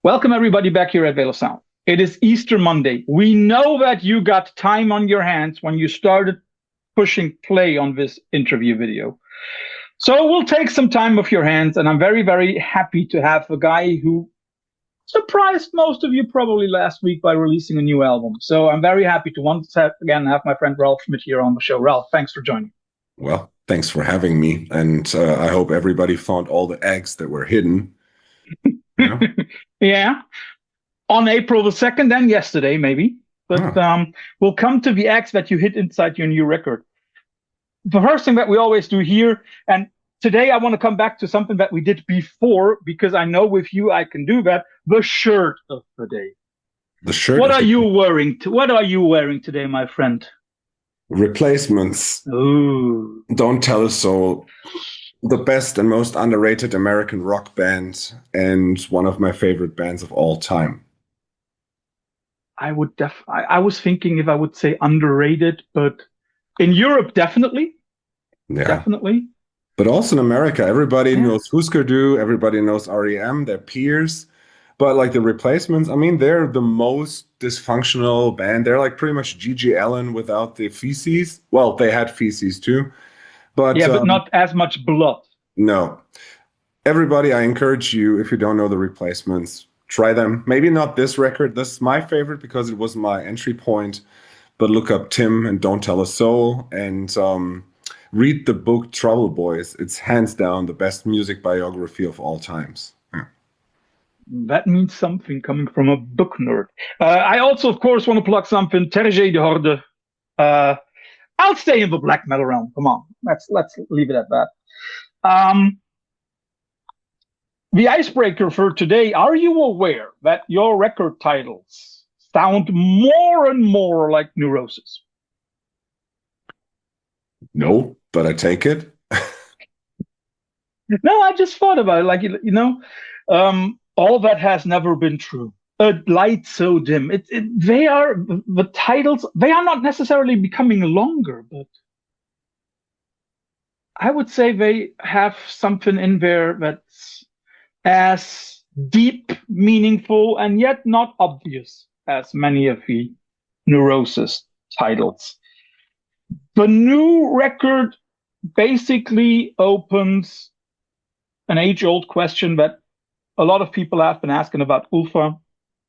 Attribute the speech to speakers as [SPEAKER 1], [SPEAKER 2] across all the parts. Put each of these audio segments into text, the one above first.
[SPEAKER 1] Welcome, everybody, back here at Veil of Sound. It is Easter Monday. We know that you got time on your hands when you started pushing play on this interview video. So we'll take some time off your hands, and I'm very, very happy to have a guy who surprised most of you probably last week by releasing a new album. So I'm very happy to once again have my friend Ralph Schmidt here on the show. Ralph, thanks for joining.
[SPEAKER 2] Well, thanks for having me, and I hope everybody found all the eggs that were hidden.
[SPEAKER 1] Yeah. Yeah. On April the 2nd and yesterday, maybe. But we'll come to the eggs that you hid inside your new record. The first thing that we always do here, and today I want to come back to something that we did before, because I know with you I can do that, the shirt of the day.
[SPEAKER 2] The shirt.
[SPEAKER 1] What are you wearing? What are you wearing today, my friend?
[SPEAKER 2] Replacements.
[SPEAKER 1] Ooh.
[SPEAKER 2] Don't Tell a Soul. The best and most underrated American rock band, and one of my favorite bands of all time.
[SPEAKER 1] I was thinking if I would say underrated, but in Europe, definitely.
[SPEAKER 2] Yeah.
[SPEAKER 1] Definitely.
[SPEAKER 2] But also in America, everybody knows Husker Du, everybody knows REM, their peers. But like the Replacements, I mean, they're the most dysfunctional band. They're like pretty much G.G. Allen without the feces. Well, they had feces too. But
[SPEAKER 1] not as much blood.
[SPEAKER 2] No. Everybody, I encourage you, if you don't know the Replacements, try them. Maybe not this record. This is my favorite because it was my entry point. But look up Tim and Don't Tell a Soul, and read the book Trouble Boys. It's hands down the best music biography of all times. Yeah.
[SPEAKER 1] That means something coming from a book nerd. I also, of course, want to plug something. Terje de Horde. I'll stay in the black metal realm. Come on, let's leave it at that. The icebreaker for today: are you aware that your record titles sound more and more like Neurosis?
[SPEAKER 2] No, but I take it.
[SPEAKER 1] No, I just thought about it. Like, all that has never been true. A light so dim. They are the titles. They are not necessarily becoming longer, but I would say they have something in there that's as deep, meaningful, and yet not obvious as many of the Neurosis titles. The new record basically opens an age-old question that a lot of people have been asking about Ultha.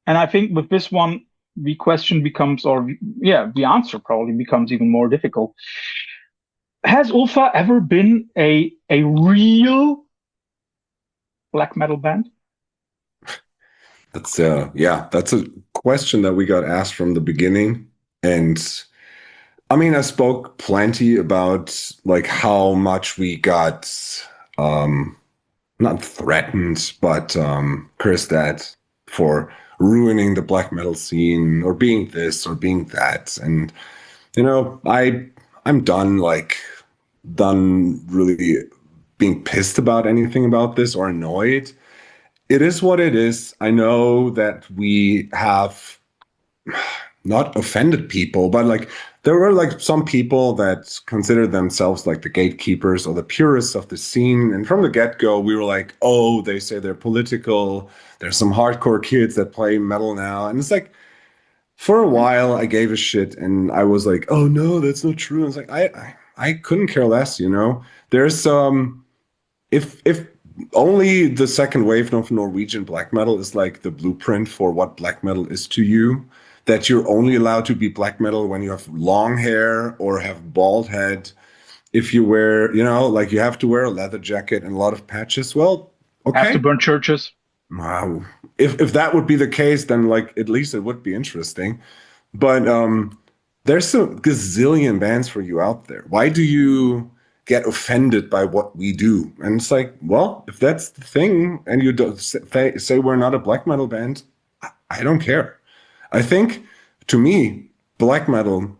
[SPEAKER 1] And I think with this one, the question becomes, the answer probably becomes even more difficult. Has Ultha ever been a real black metal band?
[SPEAKER 2] That's a question that we got asked from the beginning. And I mean, I spoke plenty about like how much we got not threatened, but cursed at for ruining the black metal scene or being this or being that. And I'm done really being pissed about anything about this or annoyed. It is what it is. I know that we have not offended people, but like there were like some people that considered themselves like the gatekeepers or the purists of the scene. And from the get-go, we were like, oh, they say they're political. There's some hardcore kids that play metal now. And it's like, for a while, I gave a shit and I was like, oh no, that's not true. And it's like, I couldn't care less, There's if only the second wave of Norwegian black metal is like the blueprint for what black metal is to you, that you're only allowed to be black metal when you have long hair or have bald head. If you wear, like you have to wear a leather jacket and a lot of patches, well, okay.
[SPEAKER 1] Have to burn churches.
[SPEAKER 2] Wow. If that would be the case, then like at least it would be interesting. But there's a gazillion bands for you out there. Why do you get offended by what we do? And it's like, well, if that's the thing and you don't say we're not a black metal band, I don't care. I think, to me, black metal,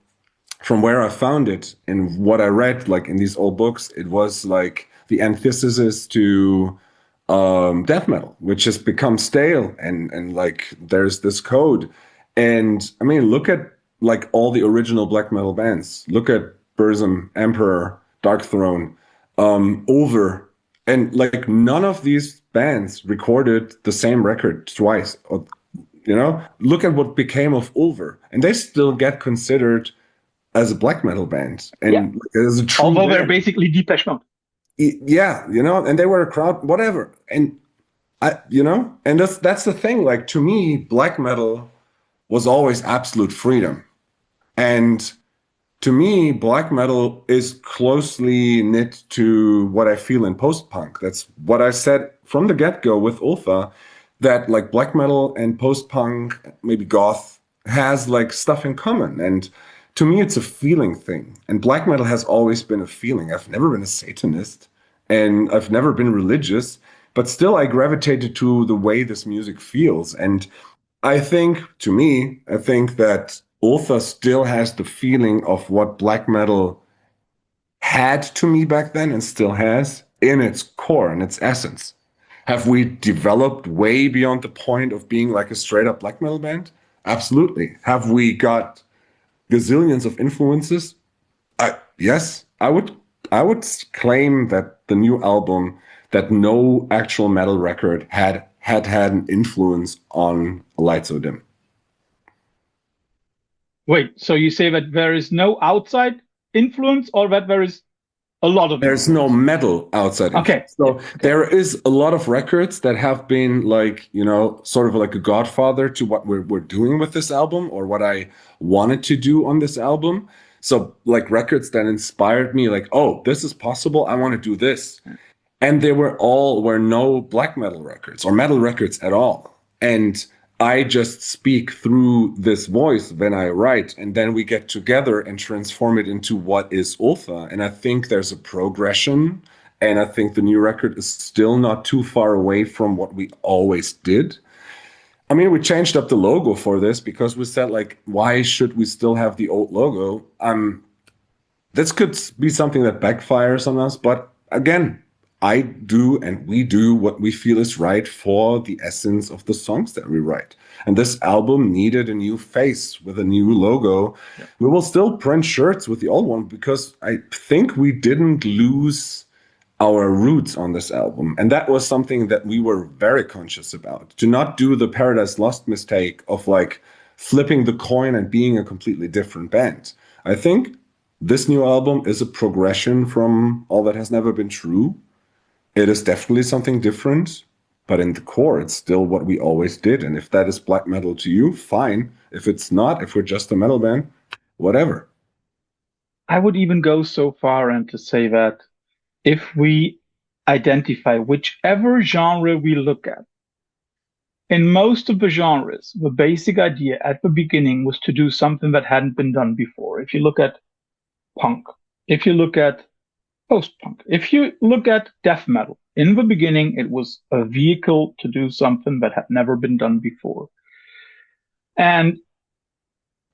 [SPEAKER 2] from where I found it and what I read, like in these old books, it was like the antithesis to death metal, which has become stale, and like there's this code. And I mean, look at like all the original black metal bands. Look at Burzum, Emperor, Dark Throne, Over, and like none of these bands recorded the same record twice. Look at what became of Ulver, and they still get considered as a black metal band and as a true
[SPEAKER 1] although they're
[SPEAKER 2] band.
[SPEAKER 1] basically Depeche Mode.
[SPEAKER 2] Yeah, and they were a crowd, whatever. And and that's the thing. Like, to me, black metal was always absolute freedom. And to me, black metal is closely knit to what I feel in post-punk. That's what I said from the get-go with Ultha, that like black metal and post-punk, maybe goth, has like stuff in common. And to me, it's a feeling thing. And black metal has always been a feeling. I've never been a Satanist and I've never been religious, but still I gravitated to the way this music feels. And I think that Ultha still has the feeling of what black metal had to me back then and still has in its core and its essence. Have we developed way beyond the point of being like a straight up black metal band? Absolutely. Have we got gazillions of influences? Yes, I would claim that the new album, that no actual metal record had an influence on A Light So Dim.
[SPEAKER 1] Wait, so you say that there is no outside influence, or that there is a lot of
[SPEAKER 2] There's
[SPEAKER 1] influence?
[SPEAKER 2] no metal outside influence. So there is a lot of records that have been like, sort of like a godfather to what we're doing with this album, or what I wanted to do on this album. So like records that inspired me, like, oh, this is possible, I want to do this. And they were no black metal records or metal records at all. And I just speak through this voice when I write, and then we get together and transform it into what is Ultha. And I think there's a progression, and I think the new record is still not too far away from what we always did. I mean, we changed up the logo for this because we said, like, why should we still have the old logo? This could be something that backfires on us, but again, I do and we do what we feel is right for the essence of the songs that we write. And this album needed a new face with a new logo. Yeah. We will still print shirts with the old one because I think we didn't lose our roots on this album. And that was something that we were very conscious about. To not do the Paradise Lost mistake of like flipping the coin and being a completely different band. I think this new album is a progression from All That Has Never Been True. It is definitely something different, but in the core, it's still what we always did. And if that is black metal to you, fine. If it's not, if we're just a metal band, whatever.
[SPEAKER 1] I would even go so far and to say that if we identify whichever genre we look at, in most of the genres, the basic idea at the beginning was to do something that hadn't been done before. If you look at punk, if you look at post-punk, if you look at death metal, in the beginning, it was a vehicle to do something that had never been done before. And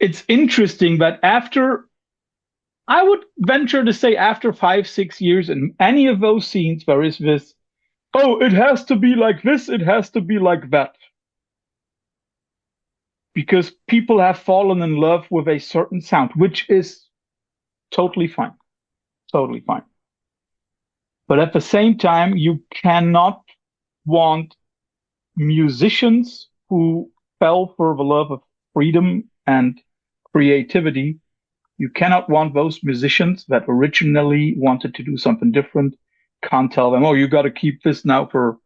[SPEAKER 1] it's interesting that I would venture to say after 5-6 years in any of those scenes, there is this, oh, it has to be like this, it has to be like that. Because people have fallen in love with a certain sound, which is totally fine. Totally fine. But at the same time, you cannot want musicians who fell for the love of freedom and creativity. You cannot want those musicians that originally wanted to do something different. Can't tell them, oh, you got to keep this now for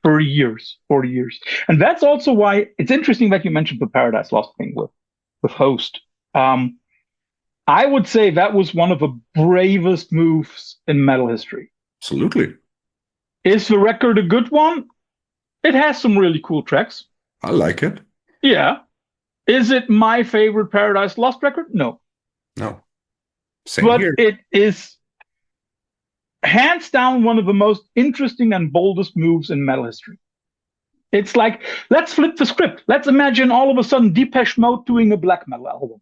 [SPEAKER 1] 30 years, 40 years. And that's also why it's interesting that you mentioned the Paradise Lost thing with Host. I would say that was one of the bravest moves in metal history.
[SPEAKER 2] Absolutely.
[SPEAKER 1] Is the record a good one? It has some really cool tracks.
[SPEAKER 2] I like it.
[SPEAKER 1] Yeah. Is it my favorite Paradise Lost record? No.
[SPEAKER 2] No. Same
[SPEAKER 1] but
[SPEAKER 2] here.
[SPEAKER 1] It is hands down one of the most interesting and boldest moves in metal history. It's like, let's flip the script. Let's imagine all of a sudden Depeche Mode doing a black metal album.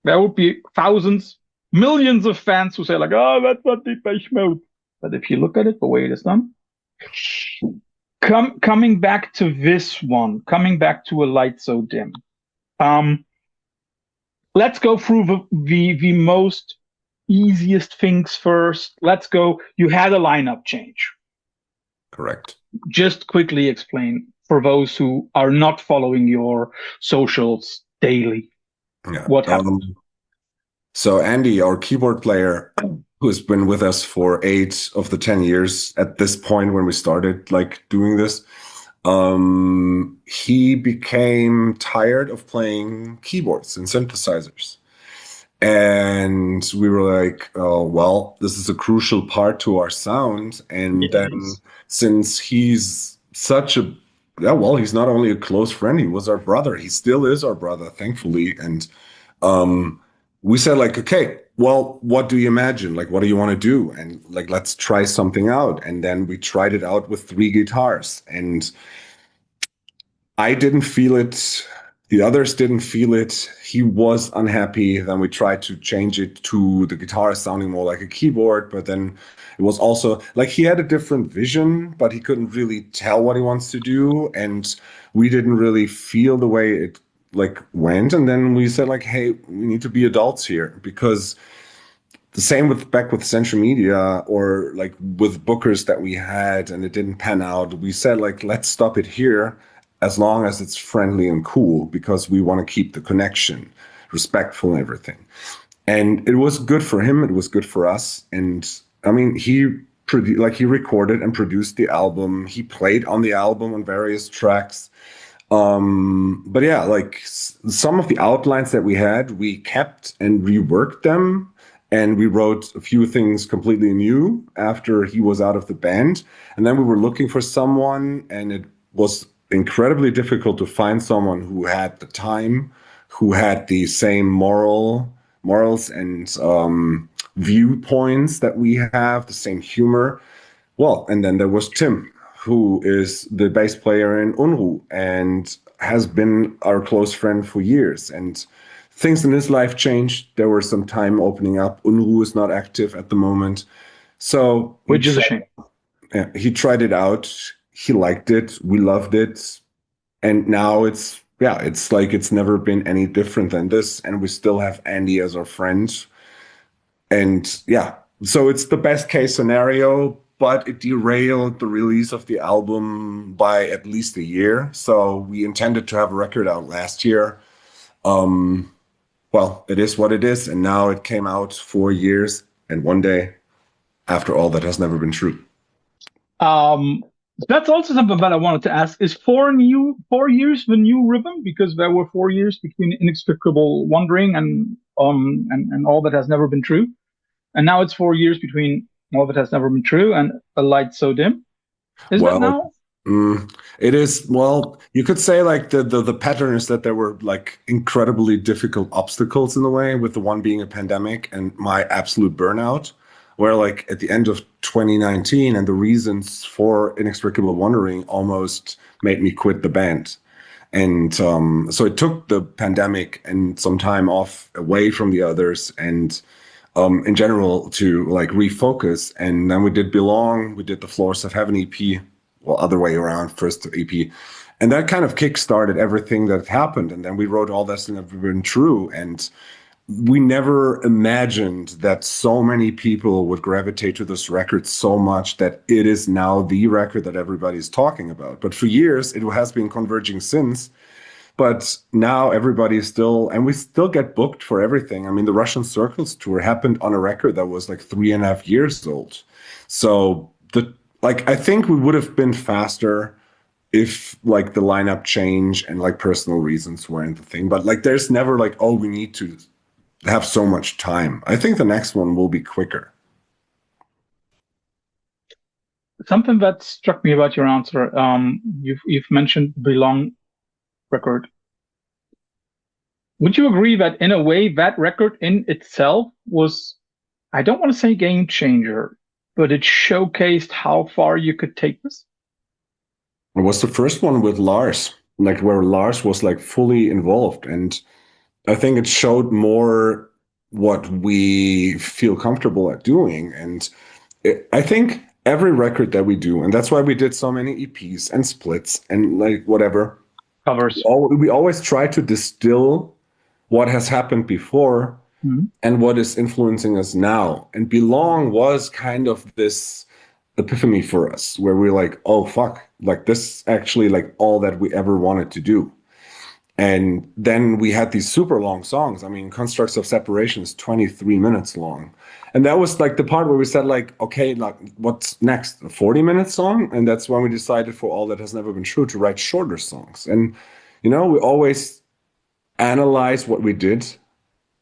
[SPEAKER 1] There would be thousands, millions of fans who say like, oh, that's not Depeche Mode. But if you look at it the way it is done, coming back to this one, coming back to A Light So Dim, let's go through the most, easiest things first. Let's go. You had a lineup change.
[SPEAKER 2] Correct.
[SPEAKER 1] Just quickly explain for those who are not following your socials daily
[SPEAKER 2] Yeah.
[SPEAKER 1] what happened.
[SPEAKER 2] So Andy, our keyboard player, who has been with us for 8 of the 10 years at this point when we started like doing this, he became tired of playing keyboards and synthesizers. And we were like, oh, well, this is a crucial part to our sound. And then
[SPEAKER 1] Yes.
[SPEAKER 2] since he's such a, yeah, well, he's not only a close friend, he was our brother. He still is our brother, thankfully. And we said like, okay, well, what do you imagine? Like, what do you want to do? And like, let's try something out. And then we tried it out with 3 guitars. And I didn't feel it. The others didn't feel it. He was unhappy. Then we tried to change it to the guitar sounding more like a keyboard, but then it was also like he had a different vision, but he couldn't really tell what he wants to do. And we didn't really feel the way it like went. And then we said like, hey, we need to be adults here because the same with back with Central Media or like with bookers that we had and it didn't pan out. We said like, let's stop it here as long as it's friendly and cool because we want to keep the connection, respectful and everything. And it was good for him. It was good for us. And I mean, he recorded and produced the album. He played on the album on various tracks. But yeah, like some of the outlines that we had, we kept and reworked them. And we wrote a few things completely new after he was out of the band. And then we were looking for someone, and it was incredibly difficult to find someone who had the time, who had the same morals and viewpoints that we have, the same humor. Well, and then there was Tim, who is the bass player in Unruh and has been our close friend for years. And things in his life changed. There were some time opening up. Unruh is not active at the moment. So
[SPEAKER 1] Which is a shame.
[SPEAKER 2] yeah, he tried it out. He liked it. We loved it. And now it's like it's never been any different than this. And we still have Andy as our friend. And yeah, so it's the best case scenario, but it derailed the release of the album by at least a year. So we intended to have a record out last year. Well, it is what it is. And now it came out 4 years and 1 day. After all, that has never been true.
[SPEAKER 1] That's also something that I wanted to ask. Is 4 years the new rhythm? Because there were 4 years between Inexplicable Wandering and All That Has Never Been True. And now it's 4 years between All That Has Never Been True and A Light So Dim. Is that now?
[SPEAKER 2] It is, well, you could say like the pattern is that there were like incredibly difficult obstacles in the way, with the one being a pandemic and my absolute burnout, where like at the end of 2019 and the reasons for Inexplicable Wandering almost made me quit the band. And so it took the pandemic and some time off away from the others and in general to like refocus. And then we did Belong, we did the Floors of Heaven EP, well, other way around, first EP. And that kind of kick-started everything that happened. And then we wrote All That's Never Been True. And we never imagined that so many people would gravitate to this record so much that it is now the record that everybody's talking about. But for years, it has been converging since. But now everybody's still, and we still get booked for everything. I mean, the Russian Circles tour happened on a record that was like 3.5 years old. So I think we would have been faster if like the lineup change and like personal reasons weren't the thing. But like, there's never like, oh, we need to have so much time. I think the next one will be quicker.
[SPEAKER 1] Something that struck me about your answer, you've mentioned Belong record. Would you agree that in a way that record in itself was, I don't want to say game changer, but it showcased how far you could take this?
[SPEAKER 2] It was the first one with Lars, like where Lars was like fully involved. And I think it showed more what we feel comfortable at doing. And I think every record that we do, and that's why we did so many EPs and splits and like whatever
[SPEAKER 1] Covers.
[SPEAKER 2] we always try to distill what has happened before
[SPEAKER 1] Mhm.
[SPEAKER 2] and what is influencing us now. And Belong was kind of this epiphany for us where we're like, oh fuck, like this actually like all that we ever wanted to do. And then we had these super long songs. I mean, Constructs of Separation is 23 minutes long. And that was like the part where we said like, okay, like what's next? A 40-minute song? And that's when we decided for All That Has Never Been True to write shorter songs. And you know, we always analyze what we did,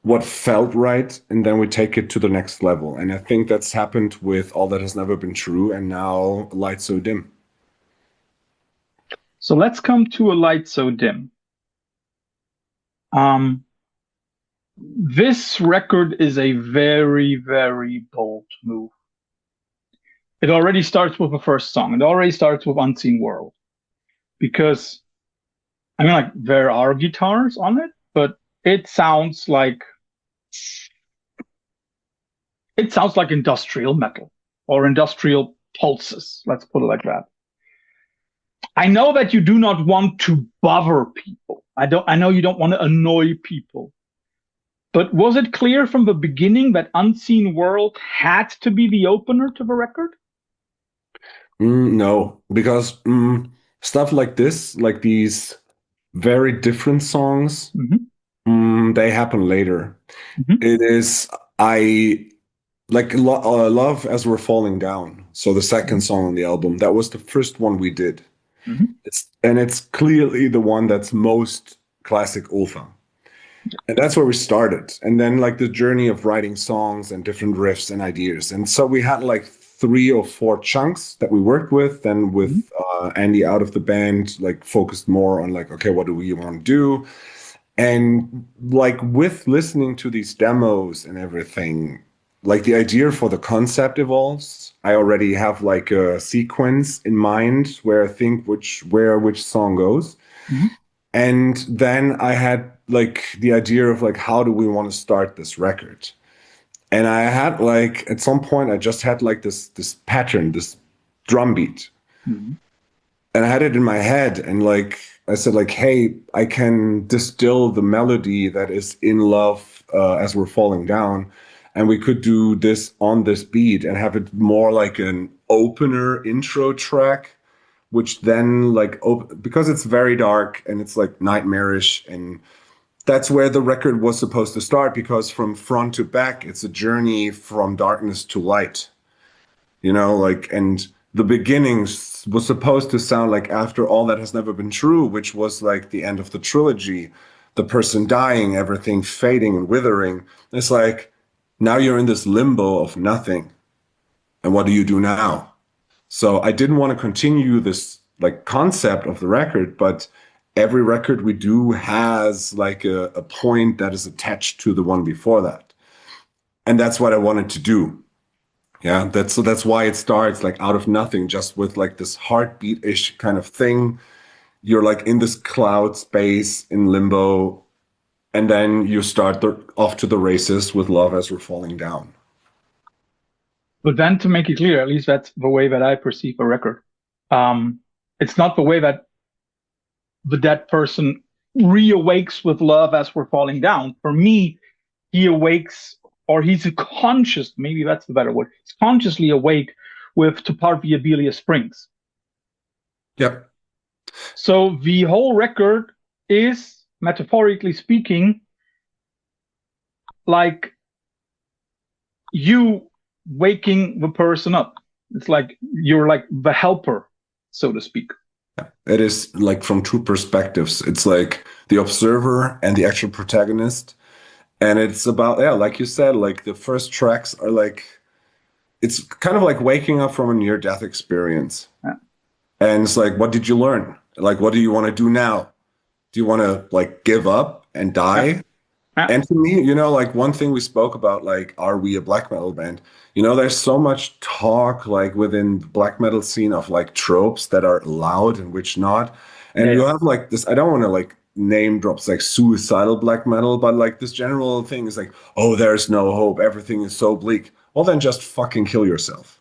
[SPEAKER 2] what felt right, and then we take it to the next level. And I think that's happened with All That Has Never Been True and now Light So Dim.
[SPEAKER 1] So let's come to A Light So Dim. Um, this record is a very, very bold move. It already starts with the first song. It already starts with Unseen World. Because, I mean, like, there are guitars on it, but it sounds like industrial metal or industrial pulses. Let's put it like that. I know that you do not want to bother people. I know you don't want to annoy people. But was it clear from the beginning that Unseen World had to be the opener to the record?
[SPEAKER 2] No, because stuff like this, like these very different songs, they happen later. It is, I like Love as We're Falling Down. So the second song on the album, that was the first one we did. It's clearly the one that's most classic Ultha. And that's where we started. And then like the journey of writing songs and different riffs and ideas. And so we had like 3 or 4 chunks that we worked with. Then with Andy out of the band, like focused more on like, okay, what do we want to do? And like with listening to these demos and everything, like the idea for the concept evolves. I already have like a sequence in mind where I think which song goes. And then I had like the idea of like, how do we want to start this record? And I had like, at some point, I just had like this pattern, this drum beat. And I had it in my head. And like, I said like, hey, I can distill the melody that is in Love as We're Falling Down. And we could do this on this beat and have it more like an opener intro track, which then like because it's very dark and it's like nightmarish, and that's where the record was supposed to start, because from front to back it's a journey from darkness to light, you know, like, and the beginnings was supposed to sound like After All That Has Never Been True, which was like the end of the trilogy, the person dying, everything fading and withering. It's like now you're in this limbo of nothing, and what do you do now? So I didn't want to continue this like concept of the record, but every record we do has like a point that is attached to the one before that. And that's what I wanted to do. Yeah, that's why it starts like out of nothing, just with like this heartbeat-ish kind of thing. You're like in this cloud space in limbo, and then you start off to the races with Love as We're Falling Down.
[SPEAKER 1] But then to make it clear, at least that's the way that I perceive a record. It's not the way that the dead person reawakes with Love as We're Falling Down. For me, he awakes, or he's conscious, maybe that's the better word. He's consciously awake with To Part Via Belia Springs.
[SPEAKER 2] Yep.
[SPEAKER 1] So the whole record is, metaphorically speaking, like you waking the person up. It's like you're like the helper, so to speak.
[SPEAKER 2] It is like from 2 perspectives. It's like the observer and the actual protagonist. And it's about, yeah, like you said, like the first tracks are like, it's kind of like waking up from a near-death experience.
[SPEAKER 1] Yeah.
[SPEAKER 2] And it's like, what did you learn? Like, what do you want to do now? Do you want to like give up and die?
[SPEAKER 1] Yeah. Yeah.
[SPEAKER 2] And to me, you know, like one thing we spoke about, like, are we a black metal band? You know, there's so much talk like within the black metal scene of like tropes that are allowed and which not. And you have like this, I don't want to like name drops like suicidal black metal, but like this general thing is like, oh, there's no hope. Everything is so bleak. Well, then just fucking kill yourself,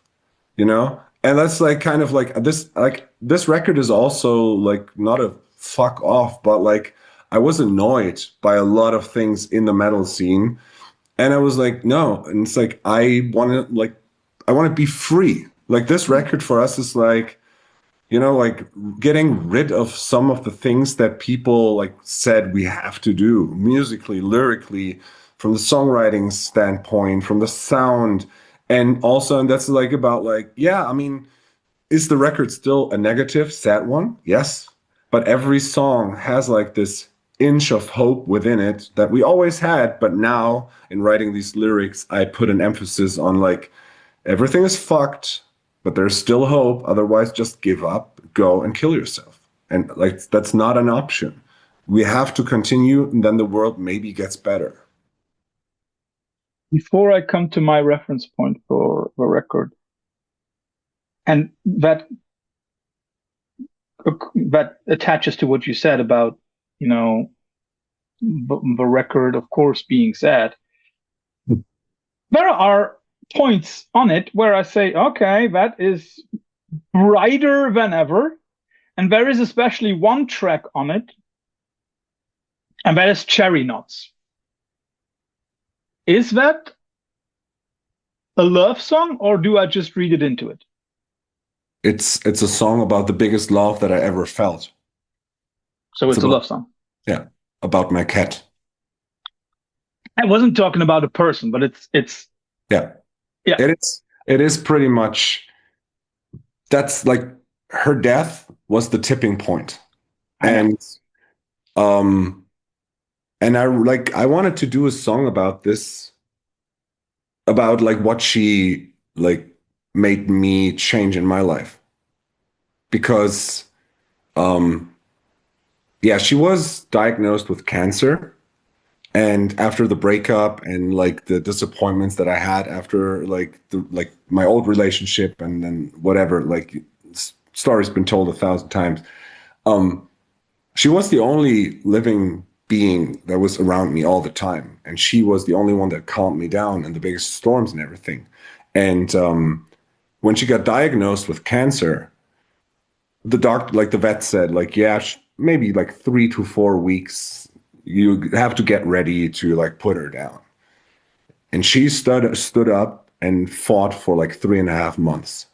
[SPEAKER 2] you know? And that's like kind of like this record is also like not a fuck off, but like I was annoyed by a lot of things in the metal scene. And I was like, no. And it's like, I want to be free. Like this record for us is like, like getting rid of some of the things that people like said we have to do musically, lyrically, from the songwriting standpoint, from the sound. And that's like about like, yeah, I mean, is the record still a negative, sad one? Yes. But every song has like this inch of hope within it that we always had. But now in writing these lyrics, I put an emphasis on like everything is fucked, but there's still hope. Otherwise, just give up, go and kill yourself. And like that's not an option. We have to continue, and then the world maybe gets better.
[SPEAKER 1] Before I come to my reference point for the record, and that attaches to what you said about, you know, the record, of course, being sad. There are points on it where I say, okay, that is brighter than ever. And there is especially one track on it, and that is Cherry Knots. Is that a love song, or do I just read it into it?
[SPEAKER 2] It's a song about the biggest love that I ever felt.
[SPEAKER 1] So it's a love song.
[SPEAKER 2] Yeah, about my cat.
[SPEAKER 1] I wasn't talking about a person, but it's
[SPEAKER 2] Yeah.
[SPEAKER 1] yeah.
[SPEAKER 2] It is pretty much that's like her death was the tipping point. And um I wanted to do a song about this, about like what she like made me change in my life. Because yeah, she was diagnosed with cancer. And after the breakup and like the disappointments that I had after like my old relationship and then whatever, like story's been told 1,000 times. Um, she was the only living being that was around me all the time, and she was the only one that calmed me down in the biggest storms and everything. And when she got diagnosed with cancer, the doctor, like the vet said, like yeah, maybe like 3 to 4 weeks. You have to get ready to like put her down. And she stood up and fought for like 3.5 months.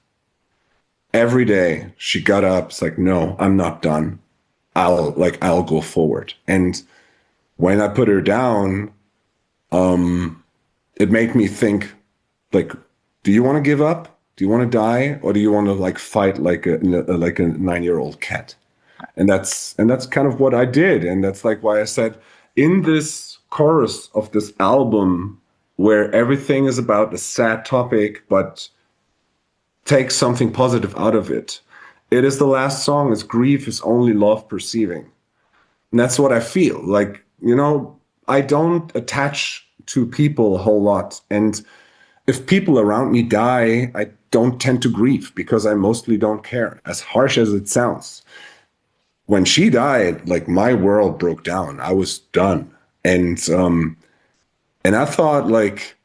[SPEAKER 2] Every day she got up. It's like, no, I'm not done. I'll go forward. And when I put her down, it made me think, like, do you want to give up? Do you want to die, or do you want to like fight like a 9-year-old cat? And that's kind of what I did, and that's like why I said in this chorus of this album, where everything is about a sad topic, but take something positive out of it. It is the last song. Is grief is only love perceiving. And that's what I feel like, I don't attach to people a whole lot. And if people around me die, I don't tend to grieve because I mostly don't care, as harsh as it sounds. When she died, like my world broke down. I was done. And I thought like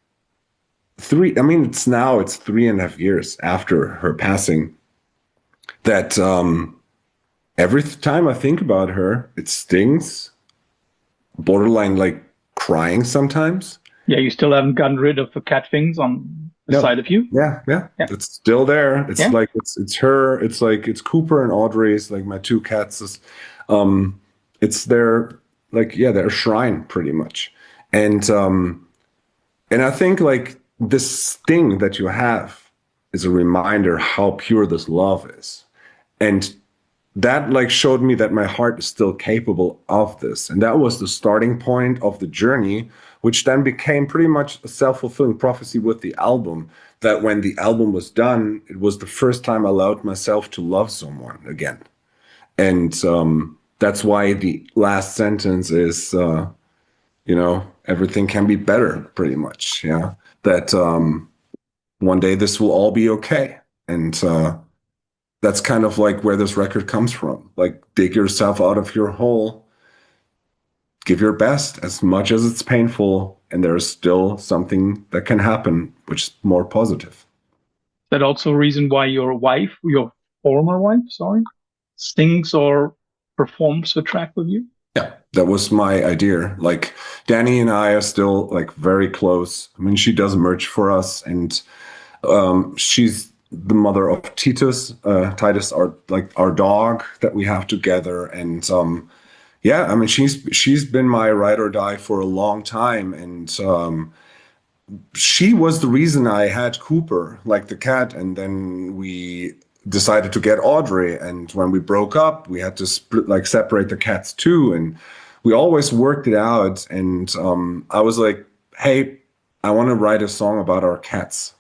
[SPEAKER 2] it's 3.5 years after her passing that every time I think about her, it stings, borderline like crying sometimes.
[SPEAKER 1] Yeah, you still haven't gotten rid of the cat things on the
[SPEAKER 2] No.
[SPEAKER 1] side of you.
[SPEAKER 2] Yeah. It's still there. It's like it's her. It's like it's Cooper and Audrey's, like my two cats. It's their their shrine pretty much. And I think like this thing that you have is a reminder how pure this love is. And that like showed me that my heart is still capable of this. And that was the starting point of the journey, which then became pretty much a self-fulfilling prophecy with the album. That when the album was done, it was the first time I allowed myself to love someone again. And that's why the last sentence is, everything can be better, pretty much. Yeah. That one day this will all be okay. And that's kind of like where this record comes from. Like, dig yourself out of your hole, give your best as much as it's painful, and there's still something that can happen, which is more positive.
[SPEAKER 1] That also a reason why your former wife, sorry, sings or performs the track with you?
[SPEAKER 2] Yeah, that was my idea. Like Danny and I are still like very close. I mean, she does merch for us, and she's the mother of Titus. Titus, our dog that we have together, and yeah, I mean, she's been my ride or die for a long time, and she was the reason I had Cooper, like the cat, and then we decided to get Audrey. And when we broke up, we had to split, like separate the cats too. And we always worked it out. And I was like, hey, I want to write a song about our cats.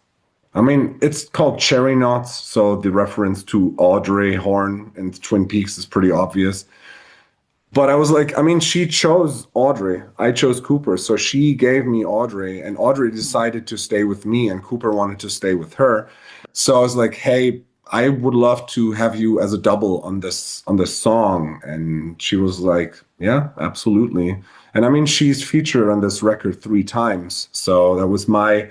[SPEAKER 2] I mean, it's called Cherry Knots, so the reference to Audrey Horne and Twin Peaks is pretty obvious. But I was like, I mean, she chose Audrey. I chose Cooper. So she gave me Audrey, and Audrey decided to stay with me, and Cooper wanted to stay with her. So I was like, hey, I would love to have you as a double on this song. And she was like, yeah, absolutely. And I mean, she's featured on this record 3 times. So that was my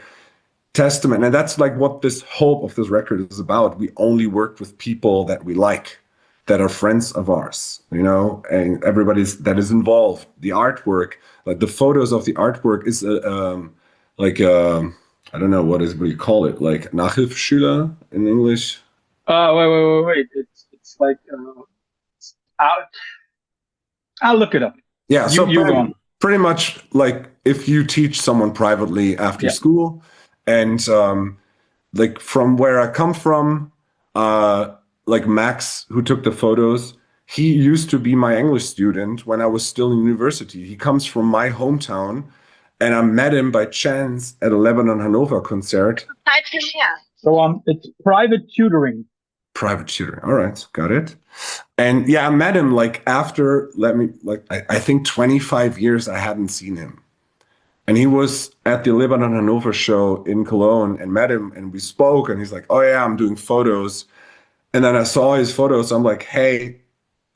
[SPEAKER 2] testament. And that's like what this hope of this record is about. We only work with people that we like, that are friends of ours, you know, and everybody's that is involved. The artwork, like the photos of the artwork, is like I don't know what you call it, like Nachhilfeschüler in English.
[SPEAKER 1] Wait. It's like I'll, I'll look it up.
[SPEAKER 2] Yeah, so
[SPEAKER 1] You go on.
[SPEAKER 2] pretty much like if you teach someone privately after
[SPEAKER 1] Yeah.
[SPEAKER 2] school, and like from where I come from, like Max, who took the photos, he used to be my English student when I was still in university. He comes from my hometown, and I met him by chance at a Lebanon Hanover concert.
[SPEAKER 1] So it's private tutoring.
[SPEAKER 2] Private tutor. All right, got it. And yeah, I met him like after, I think 25 years I hadn't seen him. And he was at the Lebanon Hanover show in Cologne, and met him, and we spoke, and he's like, oh yeah, I'm doing photos. And then I saw his photos. I'm like, hey,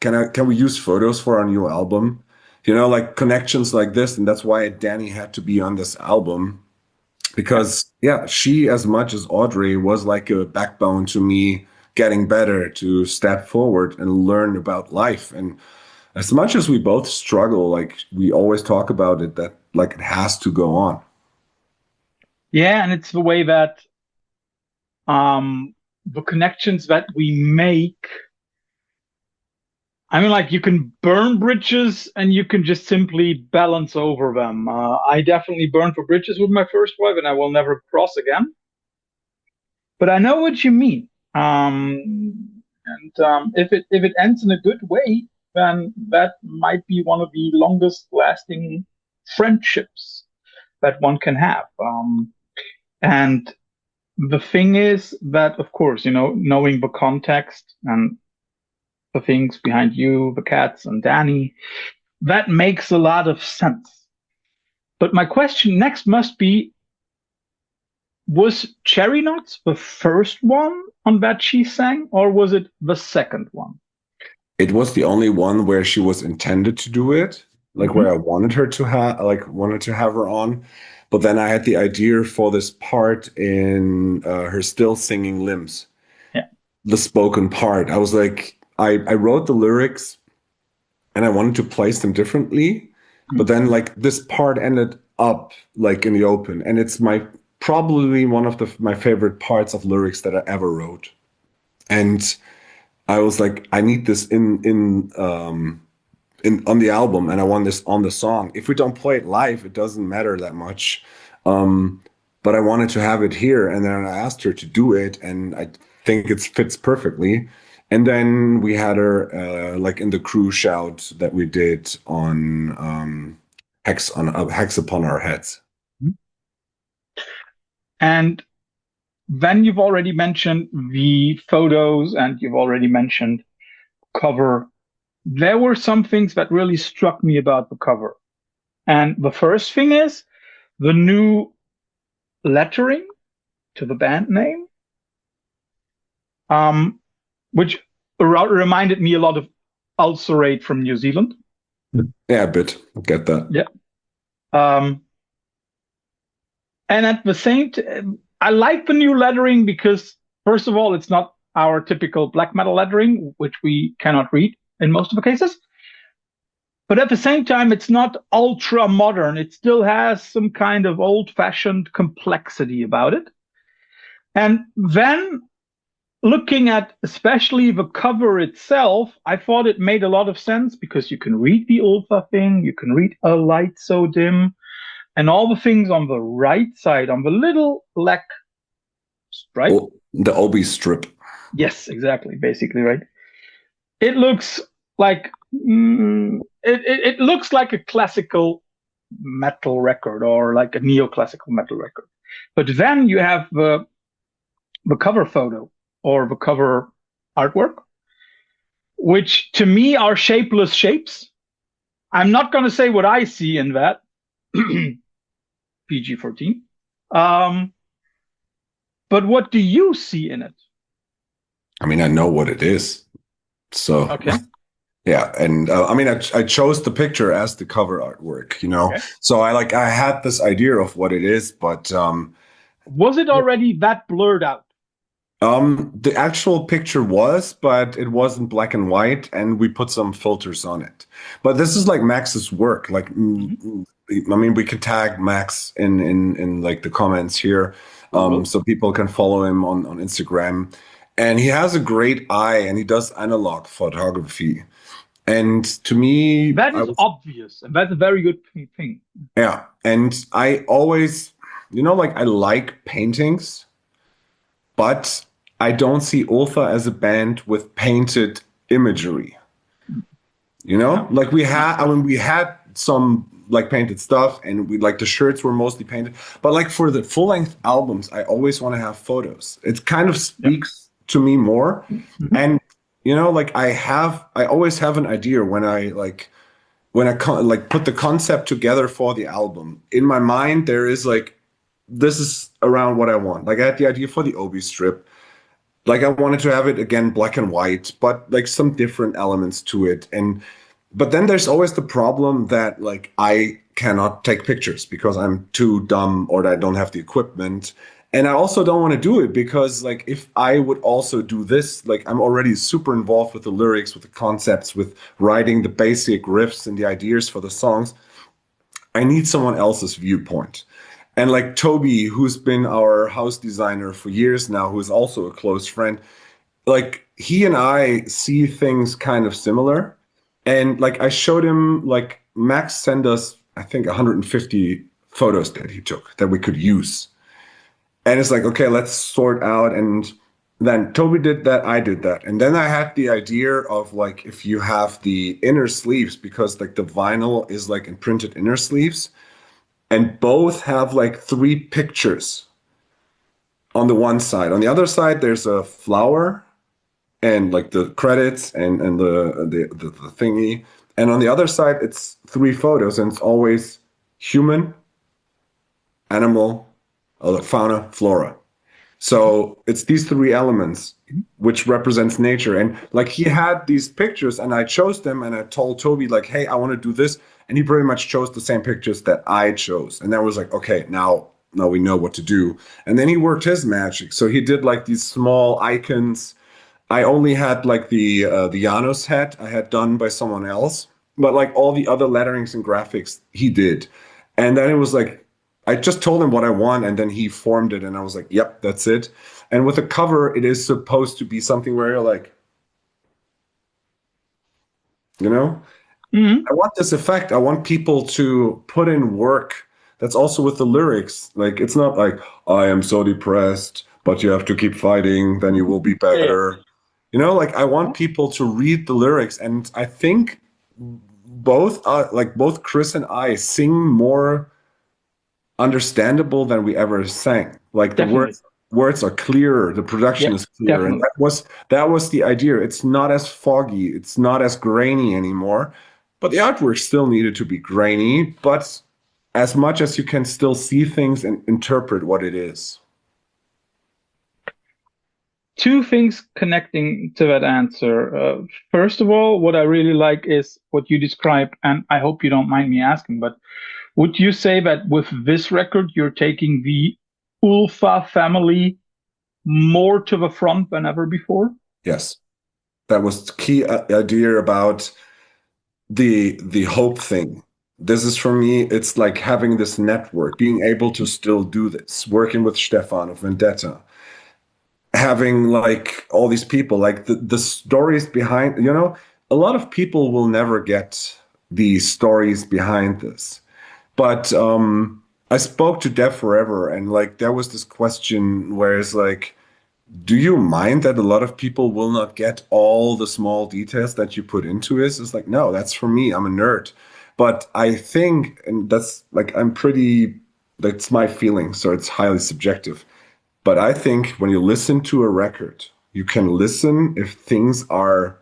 [SPEAKER 2] can we use photos for our new album? You know, like connections like this. And that's why Danny had to be on this album. Because yeah, she, as much as Audrey, was like a backbone to me getting better, to step forward and learn about life. And as much as we both struggle, like we always talk about it, that like it has to go on.
[SPEAKER 1] Yeah, and it's the way that the connections that we make. I mean, like you can burn bridges and you can just simply balance over them. I definitely burned for bridges with my first wife, and I will never cross again. But I know what you mean. And if it ends in a good way, then that might be one of the longest lasting friendships that one can have. And the thing is that, of course, knowing the context and the things behind you, the cats and Danny, that makes a lot of sense. But my question next must be, was Cherry Knots the first one on that she sang, or was it the second one?
[SPEAKER 2] It was the only one where she was intended to do it, like where I wanted her to have her on. But then I had the idea for this part in her still singing limbs,
[SPEAKER 1] Yeah.
[SPEAKER 2] the spoken part. I was like, I wrote the lyrics and I wanted to place them differently. But then like this part ended up like in the open, and it's probably one of my favorite parts of lyrics that I ever wrote. And I was like, I need this in on the album, and I want this on the song. If we don't play it live, it doesn't matter that much. But I wanted to have it here, and then I asked her to do it, and I think it fits perfectly. And then we had her like in the crew shout that we did on Hex Upon Our Heads.
[SPEAKER 1] And then you've already mentioned the photos, and you've already mentioned cover. There were some things that really struck me about the cover. And the first thing is the new lettering to the band name, which reminded me a lot of Ulcerate from New Zealand.
[SPEAKER 2] Yeah, a bit. I get that.
[SPEAKER 1] Yeah. And at the same time, I like the new lettering because, first of all, it's not our typical black metal lettering, which we cannot read in most of the cases. But at the same time, it's not ultra modern. It still has some kind of old-fashioned complexity about it. And then looking at especially the cover itself, I thought it made a lot of sense because you can read the Ultha thing, you can read a light so dim, and all the things on the right side, on the little black stripe.
[SPEAKER 2] Oh, the Obi strip.
[SPEAKER 1] Yes, exactly, basically, right? It looks like it looks like a classical metal record or like a neoclassical metal record. But then you have the cover photo or the cover artwork, which to me are shapeless shapes. I'm not going to say what I see in that. PG-14. But what do you see in it?
[SPEAKER 2] I mean, I know what it is. So,
[SPEAKER 1] okay.
[SPEAKER 2] Yeah. And I mean, I chose the picture as the cover artwork, you know? Okay. So I had this idea of what it is, but
[SPEAKER 1] was it already that blurred out?
[SPEAKER 2] The actual picture was, but it wasn't black and white, and we put some filters on it. But this is like Max's work. Like, I mean, we could tag Max in like the comments here, so people can follow him on Instagram. And he has a great eye, and he does analog photography. And to me,
[SPEAKER 1] that is obvious, and that's a very good thing.
[SPEAKER 2] Yeah, and I always, you know, like I like paintings, but I don't see Ultha as a band with painted imagery. You know, like we had some like painted stuff, and we like the shirts were mostly painted. But like for the full length albums, I always want to have photos. It kind of speaks to me more. And you know, like I always have an idea when I put the concept together for the album. In my mind, there is like, this is around what I want. Like I had the idea for the Obi strip. Like I wanted to have it again black and white, but like some different elements to it. But then there's always the problem that like I cannot take pictures because I'm too dumb or I don't have the equipment. And I also don't want to do it because like if I would also do this, like I'm already super involved with the lyrics, with the concepts, with writing the basic riffs and the ideas for the songs. I need someone else's viewpoint. And like Toby, who's been our house designer for years now, who is also a close friend, like he and I see things kind of similar. And like I showed him, like Max sent us, I think 150 photos that he took that we could use. And it's like, okay, let's sort out. And then Toby did that, I did that. And then I had the idea of like, if you have the inner sleeves, because like the vinyl is like in printed inner sleeves, and both have like 3 pictures on the one side. On the other side, there's a flower and like the credits and the thingy. And on the other side, it's 3 photos, and it's always human, animal, fauna, flora. So it's these 3 elements which represents nature. And like he had these pictures and I chose them and I told Toby like, hey, I want to do this. And he pretty much chose the same pictures that I chose. And that was like, okay, now we know what to do. And then he worked his magic. So he did like these small icons. I only had like the Janos hat I had done by someone else, but like all the other letterings and graphics he did. And then it was like, I just told him what I want, and then he formed it, and I was like, yep, that's it. And with the cover, it is supposed to be something where you're like, you know, I want this effect. I want people to put in work. That's also with the lyrics. Like, it's not like, I am so depressed, but you have to keep fighting, then you will be better. You know, like, I want people to read the lyrics, and I think both Chris and I sing more understandable than we ever sang. Like the words are clearer, the production is clearer. And that was the idea. It's not as foggy, it's not as grainy anymore. But the artwork still needed to be grainy, but as much as you can still see things and interpret what it is.
[SPEAKER 1] 2 things connecting to that answer. First of all, what I really like is what you described, and I hope you don't mind me asking, but would you say that with this record, you're taking the Ultha family more to the front than ever before?
[SPEAKER 2] Yes. That was the key idea about the hope thing. This is for me, it's like having this network, being able to still do this, working with Stefan of Vendetta, having like all these people, like the stories behind, a lot of people will never get the stories behind this. But I spoke to Dev Forever, and like there was this question where it's like, do you mind that a lot of people will not get all the small details that you put into it? It's like, no, that's for me. I'm a nerd. But I think, and that's like, that's my feeling. So it's highly subjective. But I think when you listen to a record, you can listen if things are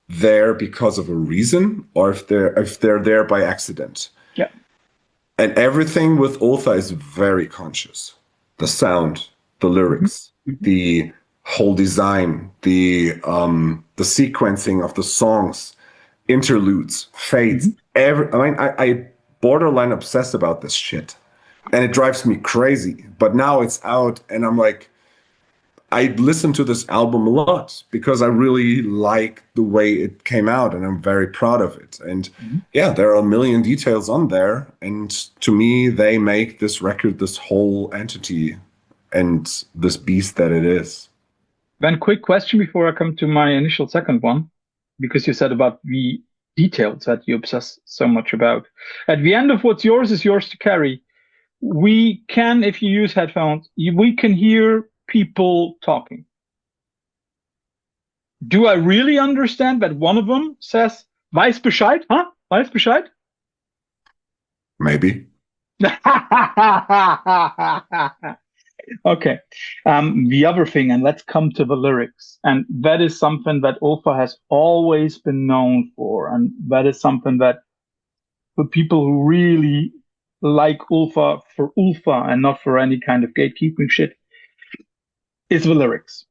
[SPEAKER 2] there because of a reason or if they're there by accident.
[SPEAKER 1] Yeah.
[SPEAKER 2] And everything with Ultha is very conscious. The sound, the lyrics,
[SPEAKER 1] Mm-hmm.
[SPEAKER 2] the whole design, the sequencing of the songs, interludes, fades. I borderline obsess about this shit. And it drives me crazy. But now it's out and I'm like, I listen to this album a lot because I really like the way it came out and I'm very proud of it. And yeah, there are a million details on there. And to me, they make this record this whole entity and this beast that it is.
[SPEAKER 1] Then, quick question before I come to my initial second one, because you said about the details that you obsess so much about. At the end of what's yours is yours to carry. We can, if you use headphones, we can hear people talking. Do I really understand that one of them says, "Weiß Bescheid, huh? Weiß Bescheid?"
[SPEAKER 2] Maybe.
[SPEAKER 1] Okay. The other thing, and let's come to the lyrics. And that is something that Ultha has always been known for. And that is something that the people who really like Ultha for Ultha and not for any kind of gatekeeping shit is the lyrics.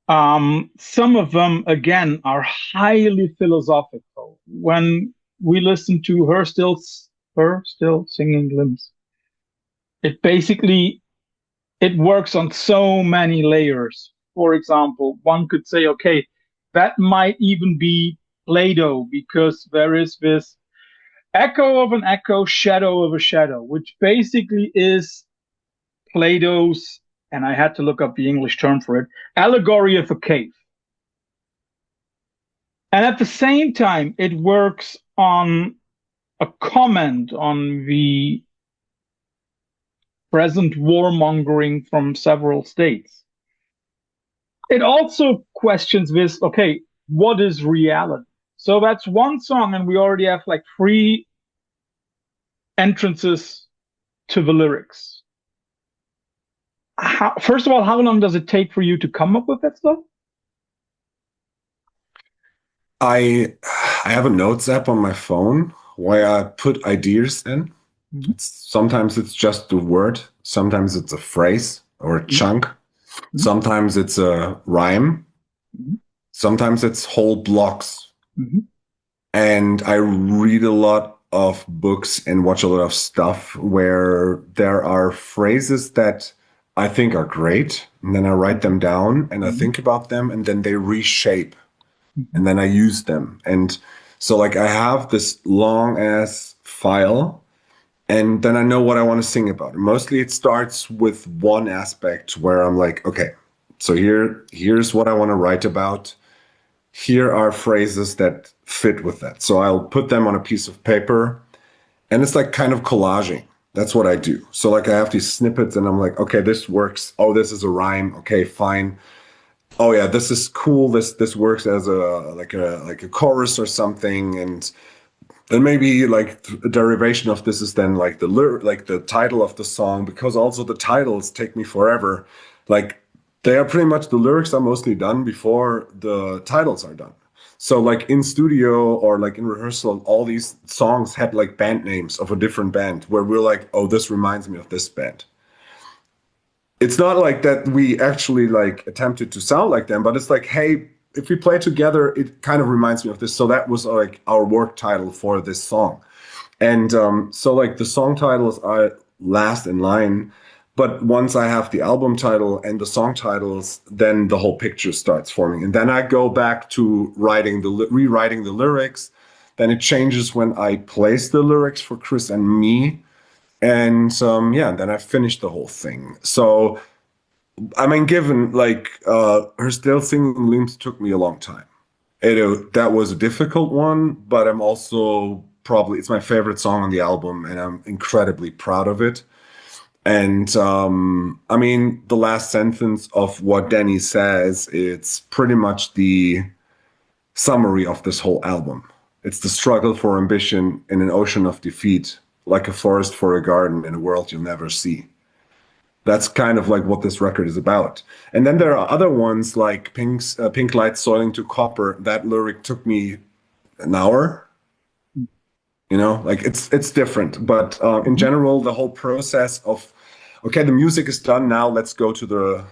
[SPEAKER 1] Some of them, again, are highly philosophical. When we listen to her still singing limbs, it basically it works on so many layers. For example, one could say, okay, that might even be Play-Doh because there is this echo of an echo, shadow of a shadow, which basically is Play-Doh's, and I had to look up the English term for it, allegory of a cave. And at the same time, it works on a comment on the present warmongering from several states. It also questions this, okay, what is reality? So that's one song, and we already have like 3 entrances to the lyrics. First of all, how long does it take for you to come up with that stuff?
[SPEAKER 2] I have a notes app on my phone where I put ideas in. Sometimes it's just a word, sometimes it's a phrase or a chunk, sometimes it's a rhyme, sometimes it's whole blocks. And I read a lot of books and watch a lot of stuff where there are phrases that I think are great, and then I write them down and I think about them, and then they reshape, and then I use them. And so like I have this long ass file, and then I know what I want to sing about. Mostly it starts with one aspect where I'm like, okay, so here's what I want to write about. Here are phrases that fit with that. So I'll put them on a piece of paper, and it's like kind of collaging. That's what I do. So like I have these snippets and I'm like, okay, this works. Oh, this is a rhyme. Okay, fine. Oh yeah, this is cool. This works as a chorus or something. And then maybe like a derivation of this is then like the title of the song, because also the titles take me forever. Like they are pretty much, the lyrics are mostly done before the titles are done. So like in studio or like in rehearsal, all these songs had like band names of a different band where we're like, oh, this reminds me of this band. It's not like that we actually like attempted to sound like them, but it's like, hey, if we play together, it kind of reminds me of this. So that was like our work title for this song. And so like the song titles are last in line. But once I have the album title and the song titles, then the whole picture starts forming. And then I go back to rewriting the lyrics. Then it changes when I place the lyrics for Chris and me. And yeah, then I finished the whole thing. So, I mean, given like her still singing limbs took me a long time. That was a difficult one, but I'm also probably it's my favorite song on the album, and I'm incredibly proud of it. And I mean, the last sentence of what Danny says, it's pretty much the summary of this whole album. It's the struggle for ambition in an ocean of defeat, like a forest for a garden in a world you'll never see. That's kind of like what this record is about. And then there are other ones like Pink Light Soiling to Copper. That lyric took me an hour. You know, like it's different. But in general, the whole process of okay, the music is done now. Let's go to the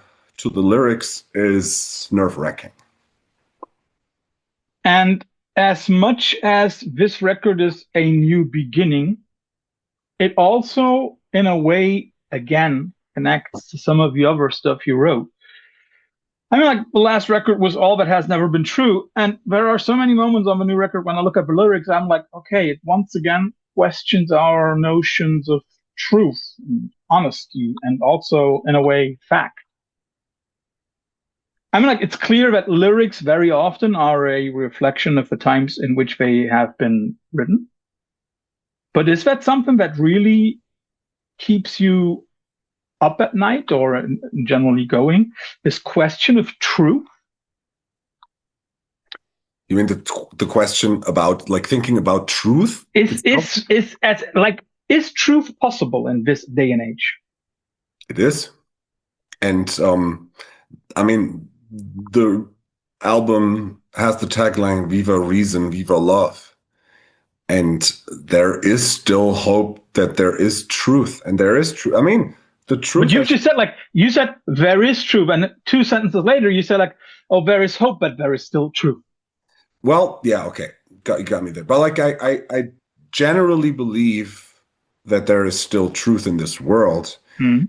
[SPEAKER 2] lyrics is nerve-wracking.
[SPEAKER 1] And as much as this record is a new beginning, it also, in a way, again, connects to some of the other stuff you wrote. I mean, like the last record was All That Has Never Been True. And there are so many moments on the new record when I look at the lyrics, I'm like, okay, it once again questions our notions of truth, and honesty, and also, in a way, fact. I mean, like, it's clear that lyrics very often are a reflection of the times in which they have been written. But is that something that really keeps you up at night or generally going? This question of truth?
[SPEAKER 2] You mean the question about like thinking about truth?
[SPEAKER 1] Is truth possible in this day and age?
[SPEAKER 2] It is. And I mean, the album has the tagline Viva Reason, Viva Love. And there is still hope that there is truth. And there is truth. I mean, the truth.
[SPEAKER 1] But you just said, like, you said there is truth. And 2 sentences later, you said, like, oh, there is hope, but there is still truth.
[SPEAKER 2] Well, yeah, okay. You got me there. But like, I generally believe that there is still truth in this world.
[SPEAKER 1] Mm.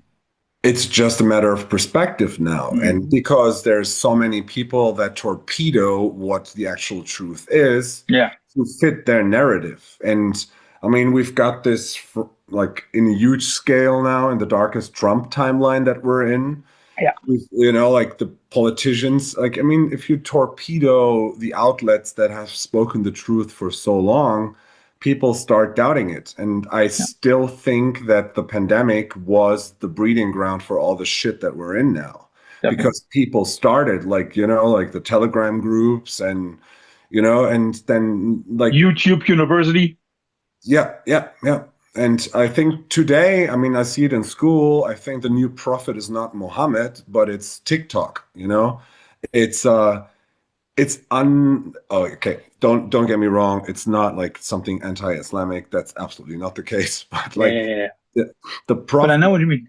[SPEAKER 2] It's just a matter of perspective now. Mm. And because there's so many people that torpedo what the actual truth is to fit their narrative. And I mean, we've got this like in a huge scale now in the darkest Trump timeline that we're in.
[SPEAKER 1] Yeah.
[SPEAKER 2] You know, like the politicians, like, I mean, if you torpedo the outlets that have spoken the truth for so long, people start doubting it. And I still think that the pandemic was the breeding ground for all the shit that we're in now. Definitely. Because people started like, you know, like the Telegram groups and, you know, and then like
[SPEAKER 1] YouTube University.
[SPEAKER 2] Yeah. And I think today, I mean, I see it in school. I think the new prophet is not Muhammad, but it's TikTok, you know? Okay. Don't get me wrong. It's not like something anti-Islamic. That's absolutely not the case. But like the prophet.
[SPEAKER 1] But I know what you mean.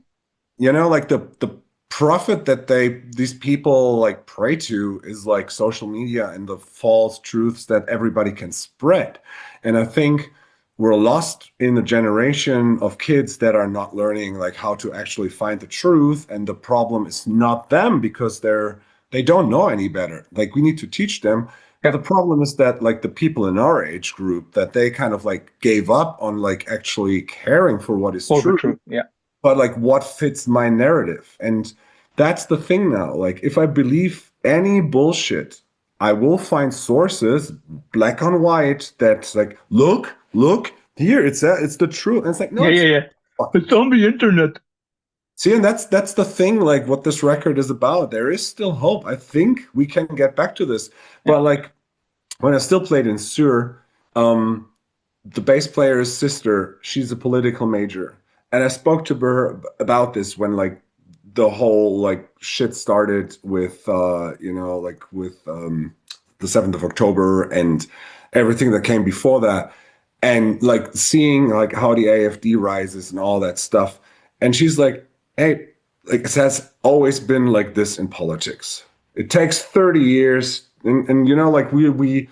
[SPEAKER 2] You know, like the prophet that these people like pray to is like social media and the false truths that everybody can spread. And I think we're lost in a generation of kids that are not learning like how to actually find the truth. And the problem is not them because they don't know any better. Like we need to teach them. Yeah. The problem is that like the people in our age group that they kind of like gave up on like actually caring for what is true.
[SPEAKER 1] Yeah.
[SPEAKER 2] But like what fits my narrative. And that's the thing now. Like if I believe any bullshit, I will find sources black on white that's like, look here, it's the truth. And it's like, no,
[SPEAKER 1] it's on the internet.
[SPEAKER 2] See, and that's the thing, like what this record is about. There is still hope. I think we can get back to this. But like when I still played in Sur, the bass player's sister, she's a political major. And I spoke to her about this when like the whole like shit started with you know, like with the 7th of October and everything that came before that. And like seeing like how the AfD rises and all that stuff. And she's like, hey, like it has always been like this in politics. It takes 30 years. And you know, like we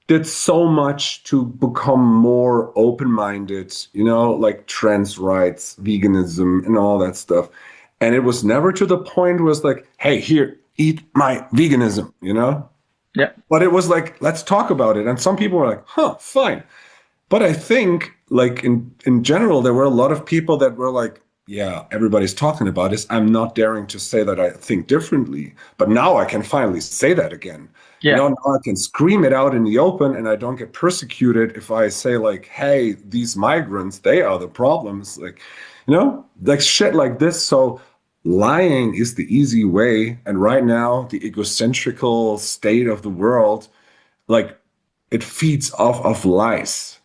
[SPEAKER 2] did so much to become more open-minded, you know, like trans rights, veganism and all that stuff. And it was never to the point where it's like, hey, here, eat my veganism, you know?
[SPEAKER 1] Yeah.
[SPEAKER 2] But it was like, let's talk about it. And some people were like, huh, fine. But I think, like in general, there were a lot of people that were like, yeah, everybody's talking about this. I'm not daring to say that I think differently. But now I can finally say that again.
[SPEAKER 1] Yeah.
[SPEAKER 2] Now I can scream it out in the open and I don't get persecuted if I say like, hey, these migrants, they are the problems. Like, like shit like this. So lying is the easy way. And right now, the egocentrical state of the world, like it feeds off of lies.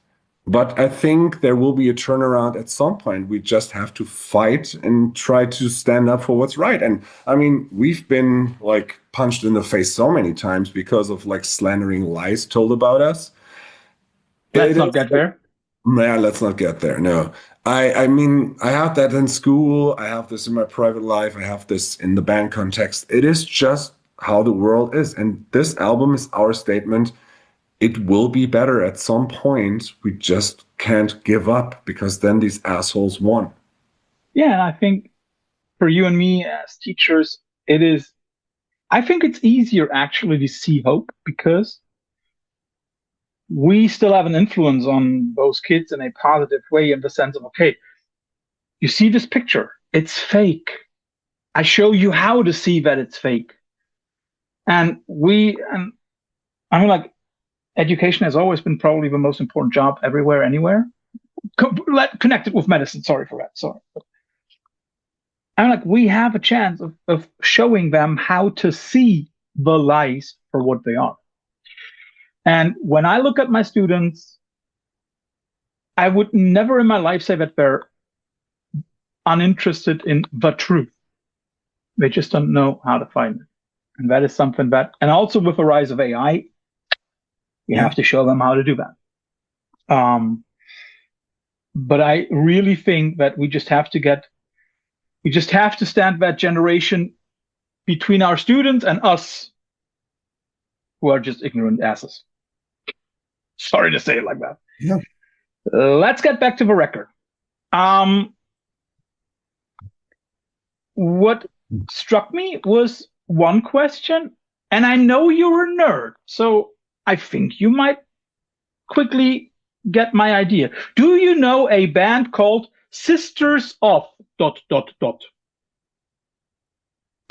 [SPEAKER 2] But I think there will be a turnaround at some point. We just have to fight and try to stand up for what's right. And I mean, we've been like punched in the face so many times because of like slandering lies told about us.
[SPEAKER 1] Let's
[SPEAKER 2] It
[SPEAKER 1] not
[SPEAKER 2] is,
[SPEAKER 1] get there.
[SPEAKER 2] man, let's not get there. No. I mean, I have that in school. I have this in my private life. I have this in the band context. It is just how the world is. And this album is our statement. It will be better at some point. We just can't give up because then these assholes won.
[SPEAKER 1] Yeah, and I think for you and me as teachers, it is. I think it's easier actually to see hope because we still have an influence on those kids in a positive way in the sense of, okay, you see this picture, it's fake. I show you how to see that it's fake. And I mean, like, education has always been probably the most important job everywhere, anywhere. Connected with medicine. Sorry for that. Sorry. I'm like, we have a chance of showing them how to see the lies for what they are. And when I look at my students, I would never in my life say that they're uninterested in the truth. They just don't know how to find it. And that is something that, and also with the rise of AI, we have to show them how to do that. But I really think that we just have to stand that generation between our students and us who are just ignorant asses. Sorry to say it like that.
[SPEAKER 2] Yeah.
[SPEAKER 1] Let's get back to the record. What struck me was one question, and I know you're a nerd, so I think you might quickly get my idea. Do you know a band called Sisters of ...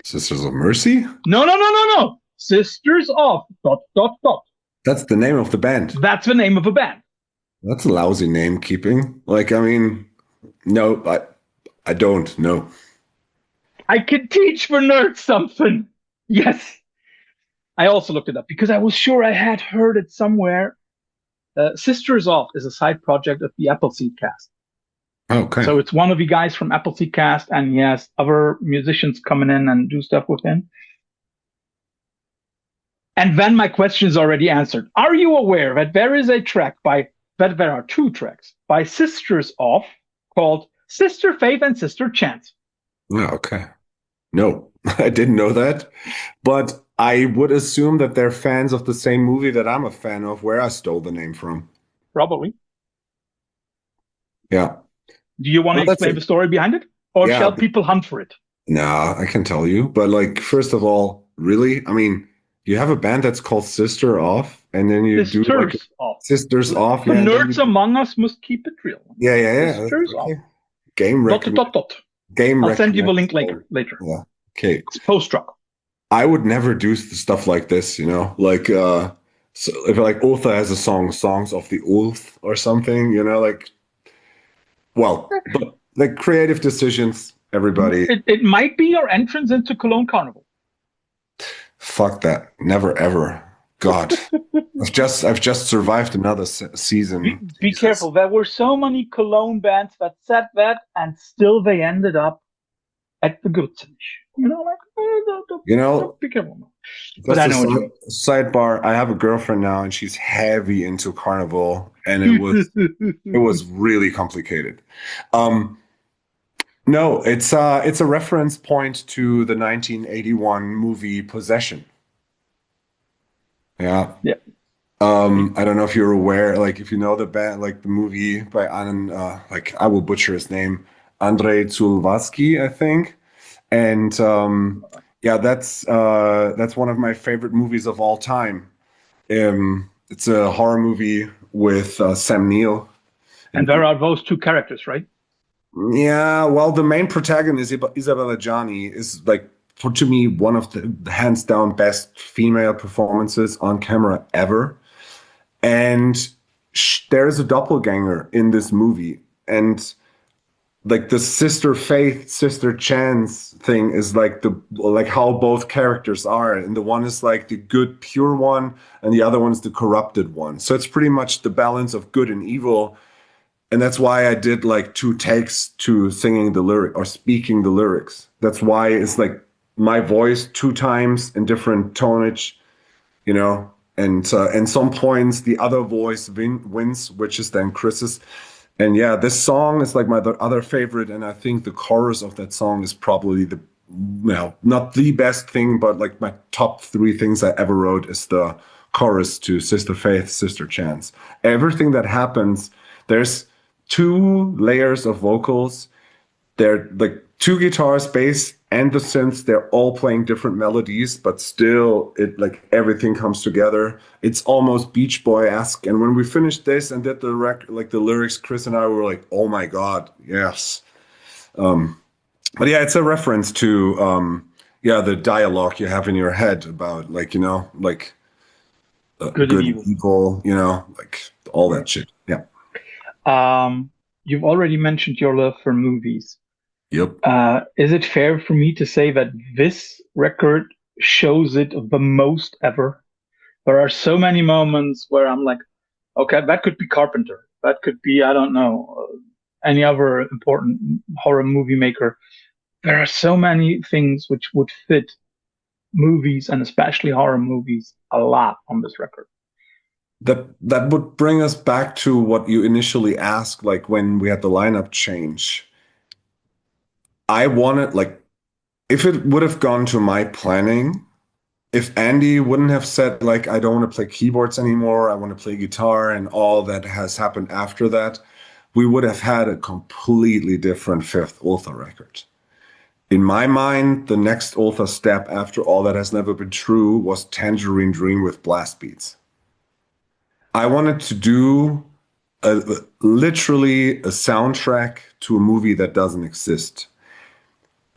[SPEAKER 2] Sisters of Mercy?
[SPEAKER 1] No. Sisters of ...
[SPEAKER 2] That's the name of the band.
[SPEAKER 1] That's the name of a band.
[SPEAKER 2] That's a lousy name keeping. Like, I mean, no, I don't know.
[SPEAKER 1] I can teach the nerds something. Yes. I also looked it up because I was sure I had heard it somewhere. Sisters of is a side project of the Appleseed Cast.
[SPEAKER 2] Okay.
[SPEAKER 1] So it's one of the guys from Appleseed Cast, and he has other musicians coming in and do stuff with him. And then my question is already answered. Are you aware that there are two tracks by Sisters of called Sister Faith and Sister Chance?
[SPEAKER 2] Oh, okay. No, I didn't know that. But I would assume that they're fans of the same movie that I'm a fan of, where I stole the name from.
[SPEAKER 1] Probably.
[SPEAKER 2] Yeah.
[SPEAKER 1] Do you want to explain the story behind it? Or shall people hunt for it?
[SPEAKER 2] Nah, I can tell you. But like, first of all, really? I mean, you have a band that's called Sister Off, and then you do like Sisters Off.
[SPEAKER 1] The nerds among us must keep it real.
[SPEAKER 2] Yeah.
[SPEAKER 1] Sisters Off.
[SPEAKER 2] Game Game
[SPEAKER 1] I'll send you the link later.
[SPEAKER 2] Yeah. Okay.
[SPEAKER 1] It's post-rock.
[SPEAKER 2] I would never do stuff like this, like so if like Ultha has a song, Songs of the Ulth or something, like, well, but like creative decisions, everybody.
[SPEAKER 1] It might be your entrance into Cologne Carnival.
[SPEAKER 2] Fuck that. Never ever. God. I've just survived another season.
[SPEAKER 1] Be careful. There were so many Cologne bands that said that, and still they ended up at the Gürzenich. Be careful. But I know what you mean.
[SPEAKER 2] Sidebar, I have a girlfriend now, and she's heavy into Carnival, and it was really complicated. No, it's a reference point to the 1981 movie Possession. Yeah.
[SPEAKER 1] Yeah.
[SPEAKER 2] I don't know if you're aware, like if you know the band, like the movie by like I will butcher his name, Andrei Zulwacki, I think. And Yeah, that's one of my favorite movies of all time. It's a horror movie with Sam Neill.
[SPEAKER 1] And
[SPEAKER 2] And
[SPEAKER 1] there are those two characters, right?
[SPEAKER 2] yeah, well, the main protagonist, Isabella Gianni, is like, to me, one of the hands down best female performances on camera ever. And there is a doppelganger in this movie. And like the sister Faith, sister Chance thing is like how both characters are. And the one is like the good, pure one, and the other one is the corrupted one. So it's pretty much the balance of good and evil. And that's why I did like two takes to singing the lyric or speaking the lyrics. That's why it's like my voice two times in different tonage, you know. And some points the other voice wins, which is then Chris's. And yeah, this song is like my other favorite, and I think the chorus of that song is probably the, well, not the best thing, but like my top three things I ever wrote is the chorus to Sister Faith, Sister Chance. Everything that happens, there's two layers of vocals. They're like two guitars, bass, and the synths. They're all playing different melodies, but still, it like everything comes together. It's almost Beach Boy-esque. And when we finished this and did the like the lyrics, Chris and I were like, "Oh my God, yes!" But yeah, it's a reference to yeah, the dialogue you have in your head about like, you know, like
[SPEAKER 1] Good and
[SPEAKER 2] good and
[SPEAKER 1] evil.
[SPEAKER 2] evil, you know, like all
[SPEAKER 1] Yeah.
[SPEAKER 2] that shit. Yeah.
[SPEAKER 1] You've already mentioned your love for movies.
[SPEAKER 2] Yep.
[SPEAKER 1] Is it fair for me to say that this record shows it the most ever? There are so many moments where I'm like, okay, that could be Carpenter. That could be, I don't know, any other important horror movie maker. There are so many things which would fit movies and especially horror movies a lot on this record.
[SPEAKER 2] That would bring us back to what you initially asked, like when we had the lineup change. I wanted like if it would have gone to my planning, if Andy wouldn't have said like I don't want to play keyboards anymore, I want to play guitar and all that has happened after that, we would have had a completely different fifth Ultha record. In my mind, the next Ultha step after All That Has Never Been True was Tangerine Dream with blast beats. I wanted to do literally a soundtrack to a movie that doesn't exist.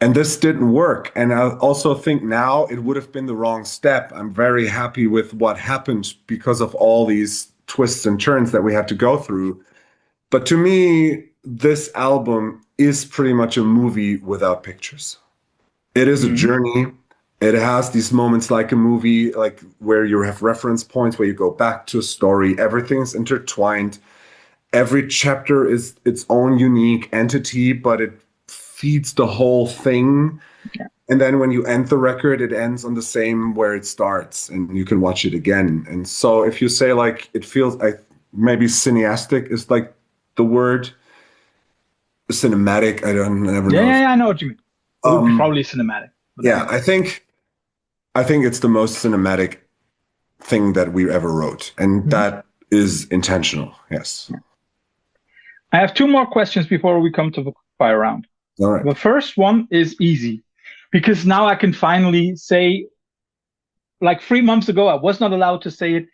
[SPEAKER 2] And this didn't work. And I also think now it would have been the wrong step. I'm very happy with what happened because of all these twists and turns that we had to go through. But to me, this album is pretty much a movie without pictures. It is a
[SPEAKER 1] Mhm.
[SPEAKER 2] journey. It has these moments like a movie, like where you have reference points, where you go back to a story. Everything's intertwined. Every chapter is its own unique entity, but it feeds the whole thing.
[SPEAKER 1] Yeah.
[SPEAKER 2] And then when you end the record, it ends on the same where it starts, and you can watch it again. And so if you say like it feels like maybe cineastic is like the word, cinematic, I don't never
[SPEAKER 1] Yeah,
[SPEAKER 2] know.
[SPEAKER 1] yeah, yeah, I know what you mean. It would be
[SPEAKER 2] Um,
[SPEAKER 1] probably cinematic, but
[SPEAKER 2] yeah,
[SPEAKER 1] yeah.
[SPEAKER 2] I think it's the most cinematic thing that we ever wrote, and
[SPEAKER 1] Mhm.
[SPEAKER 2] that is intentional. Yes.
[SPEAKER 1] I have two more questions before we come to the fire round.
[SPEAKER 2] All right.
[SPEAKER 1] The first one is easy because now I can finally say, like 3 months ago, I was not allowed to say it.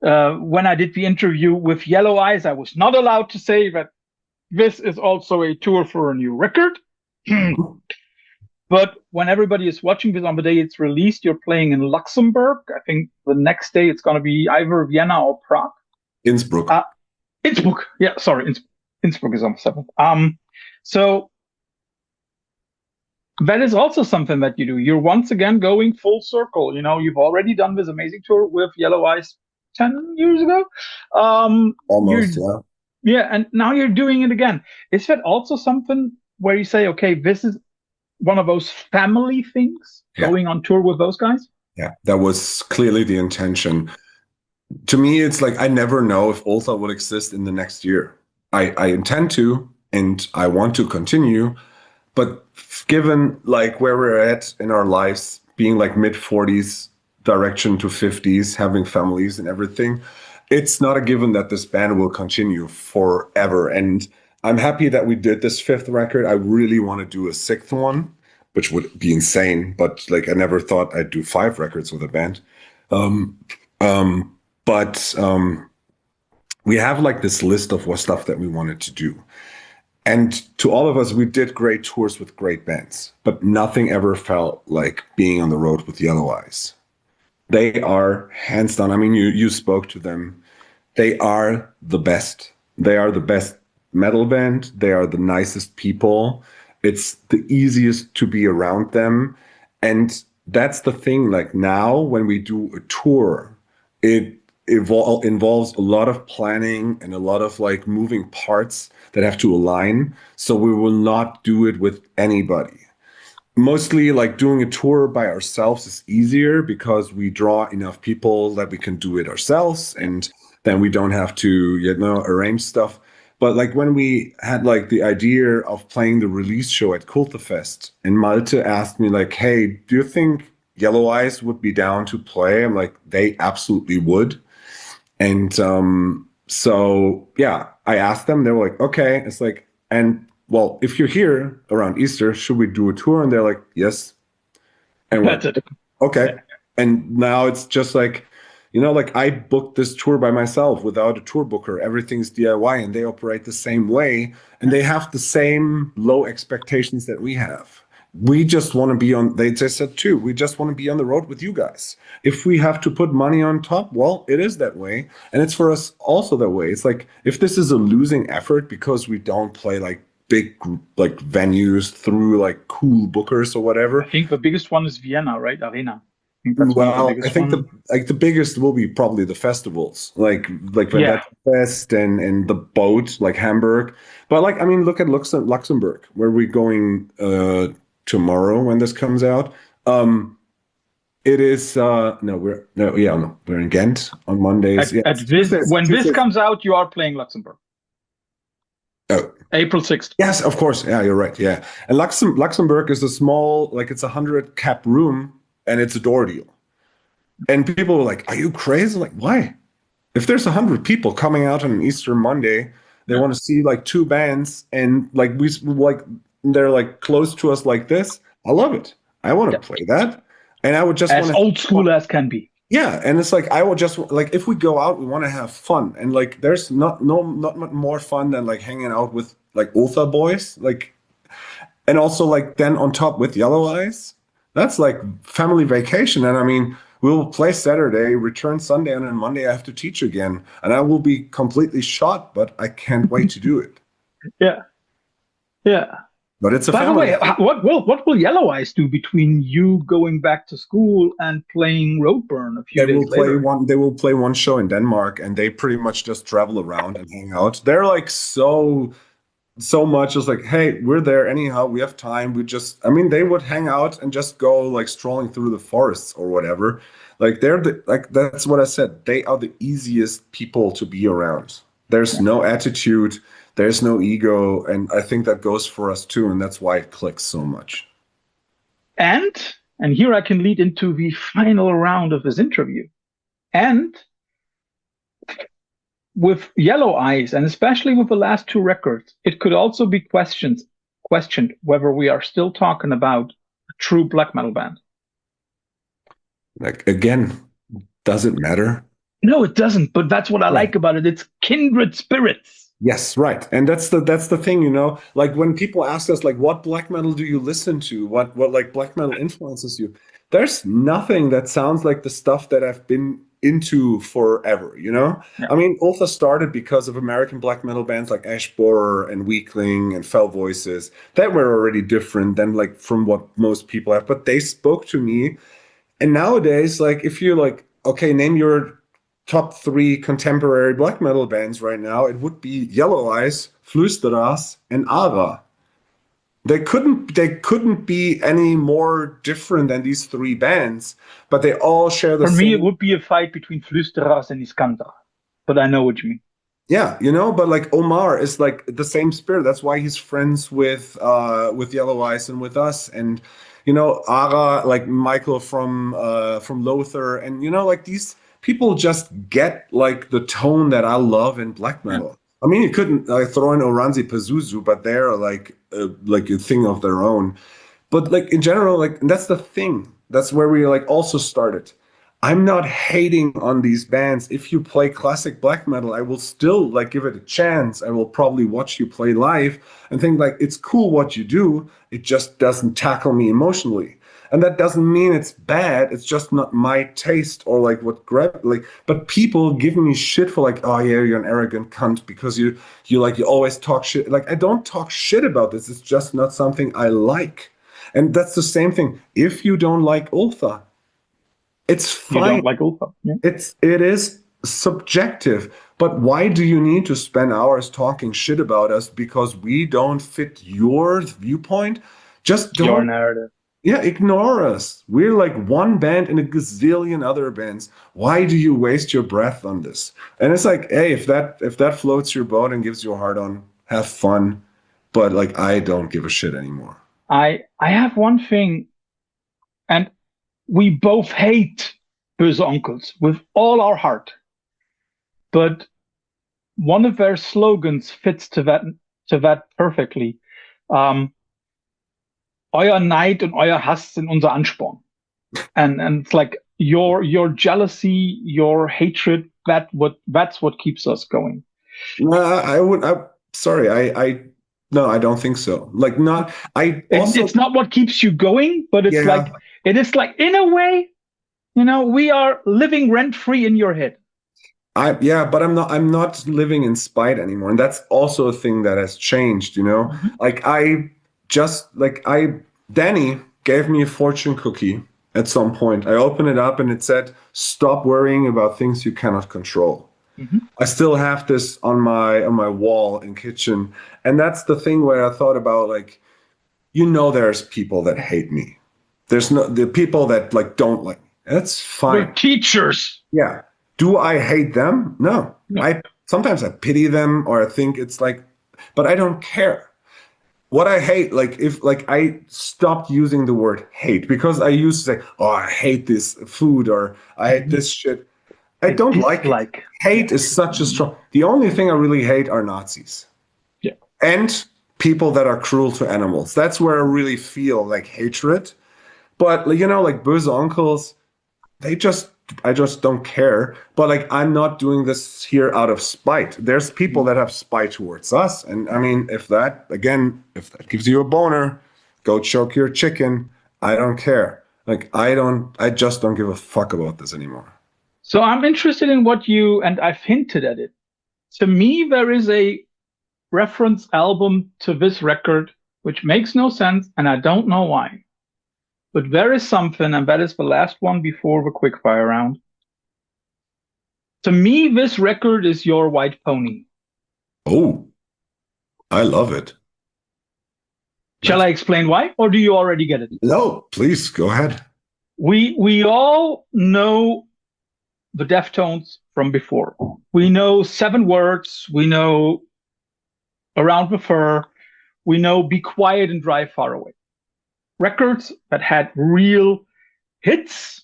[SPEAKER 1] When I did the interview with Yellow Eyes, I was not allowed to say that this is also a tour for a new record. But when everybody is watching this on the day it's released, you're playing in Luxembourg. I think the next day it's going to be either Vienna or Prague.
[SPEAKER 2] Innsbruck.
[SPEAKER 1] Innsbruck. Yeah, sorry. Innsbruck is on the 7th. So that is also something that you do. You're once again going full circle. You know, you've already done this amazing tour with Yellow Eyes 10 years ago. You're
[SPEAKER 2] Almost, yeah.
[SPEAKER 1] Yeah, and now you're doing it again. Is that also something where you say, okay, this is one of those family things,
[SPEAKER 2] Yeah.
[SPEAKER 1] going on tour with those guys?
[SPEAKER 2] Yeah. That was clearly the intention. To me, it's like I never know if Ultha will exist in the next year. I intend to, and I want to continue, but given like where we're at in our lives, being like mid 40s, direction to 50s, having families and everything, it's not a given that this band will continue forever. And I'm happy that we did this fifth record. I really want to do a sixth one, which would be insane. But like, I never thought I'd do 5 records with a band. Um, but we have like this list of what stuff that we wanted to do. And to all of us, we did great tours with great bands, but nothing ever felt like being on the road with Yellow Eyes. They are hands down. I mean, you spoke to them. They are the best. They are the best metal band. They are the nicest people. It's the easiest to be around them. And that's the thing. Like now, when we do a tour, it involves a lot of planning and a lot of like moving parts that have to align. So we will not do it with anybody. Mostly like doing a tour by ourselves is easier because we draw enough people that we can do it ourselves, and then we don't have to, arrange stuff. But like when we had like the idea of playing the release show at Kultefest, and Malte asked me like, hey, do you think Yellow Eyes would be down to play? I'm like, they absolutely would. And so yeah, I asked them, they were like, okay. It's like, and well, if you're here around Easter, should we do a tour? And they're like, yes. And we're
[SPEAKER 1] That's it.
[SPEAKER 2] okay. And now it's just like, like I booked this tour by myself without a tour booker. Everything's DIY, and they operate the same way, and they have the same low expectations that we have. We just want to be on, they just said too, we just want to be on the road with you guys. If we have to put money on top, well, it is that way. And it's for us also that way. It's like, if this is a losing effort because we don't play like big like venues through like cool bookers or whatever.
[SPEAKER 1] I think the biggest one is Vienna, right? Arena. I think that's
[SPEAKER 2] well, I think the biggest will be probably the festivals, like Vendetta Fest and the Boat, like Hamburg. But like, I mean, look at Luxembourg, where we're going tomorrow when this comes out. It is we're in Ghent on Mondays.
[SPEAKER 1] When this comes out, you are playing Luxembourg.
[SPEAKER 2] Oh,
[SPEAKER 1] April 6th.
[SPEAKER 2] Yes, of course. Yeah, you're right. Yeah, and Luxembourg is a small, like it's 100 cap room, and it's a door deal. And people were like, "Are you crazy? Like, why? If there's 100 people coming out on an Easter Monday, they want to see like 2 bands, and like they're like close to us like this. I love it. I want to play that, and I would just
[SPEAKER 1] as old school as can be.
[SPEAKER 2] Yeah, and it's like I would just like if we go out, we want to have fun, and like there's not much more fun than like hanging out with like Ultha boys, like, and also like then on top with Yellow Eyes, that's like family vacation. And I mean, we'll play Saturday, return Sunday, and then Monday I have to teach again, and I will be completely shot, but I can't wait to do it.
[SPEAKER 1] Yeah. But it's a family. By the way, what will Yellow Eyes do between you going back to school and playing Roadburn a few days later?
[SPEAKER 2] They will play one show in Denmark, and they pretty much just travel around and hang out. They're like so much just like, hey, we're there anyhow. We have time. They would hang out and just go like strolling through the forests or whatever. Like that's what I said. They are the easiest people to be around. There's no attitude. There's no ego, and I think that goes for us too, and that's why it clicks so much.
[SPEAKER 1] And here I can lead into the final round of this interview. And with Yellow Eyes, and especially with the last 2 records, it could also be questioned whether we are still talking about a true black metal band.
[SPEAKER 2] Like, again, does it matter?
[SPEAKER 1] No, it doesn't, but that's what I like about it. It's kindred spirits.
[SPEAKER 2] Yes, right. And that's the thing, like when people ask us like, what black metal do you listen to? What like black metal influences you? There's nothing that sounds like the stuff that I've been into forever, Yeah. I mean, Ultha started because of American black metal bands like Ash Borer and Weakling and Fell Voices that were already different than like from what most people have, but they spoke to me. And nowadays, like if you're like, okay, name your top 3 contemporary black metal bands right now, it would be Yellow Eyes, Flüsterers, and Ara. They couldn't be any more different than these 3 bands, but they all share the same.
[SPEAKER 1] For me, it would be a fight between Flüsterers and Iskander, but I know what you mean.
[SPEAKER 2] Yeah, but like Omar is like the same spirit. That's why he's friends with Yellow Eyes and with us, and Ara, like Michael from Lothar, and like these people just get like the tone that I love in black metal. I mean, you couldn't throw in Oranzi Pazuzu, but they're like a thing of their own. But like in general, like and that's the thing. That's where we like also started. I'm not hating on these bands. If you play classic black metal, I will still like give it a chance. I will probably watch you play live and think like it's cool what you do. It just doesn't tackle me emotionally. And that doesn't mean it's bad. It's just not my taste or like what grab like. But people give me shit for like, oh yeah, you're an arrogant cunt because you always talk shit. Like I don't talk shit about this. It's just not something I like. And that's the same thing. If you don't like Ultha, it's
[SPEAKER 1] You
[SPEAKER 2] fine.
[SPEAKER 1] don't like Ultha. Yeah.
[SPEAKER 2] It is subjective. But why do you need to spend hours talking shit about us because we don't fit your viewpoint? Just
[SPEAKER 1] Your
[SPEAKER 2] don't,
[SPEAKER 1] narrative.
[SPEAKER 2] yeah, ignore us. We're like one band in a gazillion other bands. Why do you waste your breath on this? And it's like, hey, if that floats your boat and gives you a hard on, have fun. But like I don't give a shit anymore.
[SPEAKER 1] I have one thing, and we both hate Böse Onkels with all our heart, but one of their slogans fits to that perfectly. Um, Euer Neid und euer Hass sind unser Ansporn. And it's like your jealousy, your hatred, that's what keeps us going.
[SPEAKER 2] I would. Sorry. No, I don't think so. Like, not. I also.
[SPEAKER 1] It's not what keeps you going, but it's
[SPEAKER 2] Yeah.
[SPEAKER 1] like it is like in a way, we are living rent free in your head.
[SPEAKER 2] Yeah, but I'm not living in spite anymore. And that's also a thing that has changed, you know?
[SPEAKER 1] Mm-hmm.
[SPEAKER 2] Like Danny gave me a fortune cookie at some point. I opened it up and it said, "Stop worrying about things you cannot control."
[SPEAKER 1] Mm-hmm.
[SPEAKER 2] I still have this on my wall in kitchen. And that's the thing where I thought about like, there's people that hate me. There's no the people that like don't like me. That's
[SPEAKER 1] We're
[SPEAKER 2] fine.
[SPEAKER 1] teachers.
[SPEAKER 2] Yeah. Do I hate them? No.
[SPEAKER 1] No.
[SPEAKER 2] I sometimes I pity them or I think it's like, but I don't care. What I hate, like if like I stopped using the word hate because I used to say, oh, I hate this food or I hate
[SPEAKER 1] Mm-hmm.
[SPEAKER 2] this shit. I
[SPEAKER 1] I
[SPEAKER 2] don't like it.
[SPEAKER 1] dislike.
[SPEAKER 2] Hate
[SPEAKER 1] Yeah.
[SPEAKER 2] is such a strong. The only thing I really hate are Nazis
[SPEAKER 1] Yeah.
[SPEAKER 2] and people that are cruel to animals. That's where I really feel like hatred. But like Böse Onkels, they just I just don't care. But like I'm not doing this here out of spite. There's people that have spite towards us. And I mean, if that gives you a boner, go choke your chicken. I don't care. Like I just don't give a fuck about this anymore.
[SPEAKER 1] So I'm interested in what and I've hinted at it. To me, there is a reference album to this record, which makes no sense, and I don't know why. But there is something, and that is the last one before the quickfire round. To me, this record is your White Pony.
[SPEAKER 2] Oh, I love it.
[SPEAKER 1] Shall I explain why, or do you already get it?
[SPEAKER 2] No, please go ahead.
[SPEAKER 1] We all know the Deftones from before. We know 7 words. We know Around the Fur. We know Be Quiet and Drive Far Away. Records that had real hits.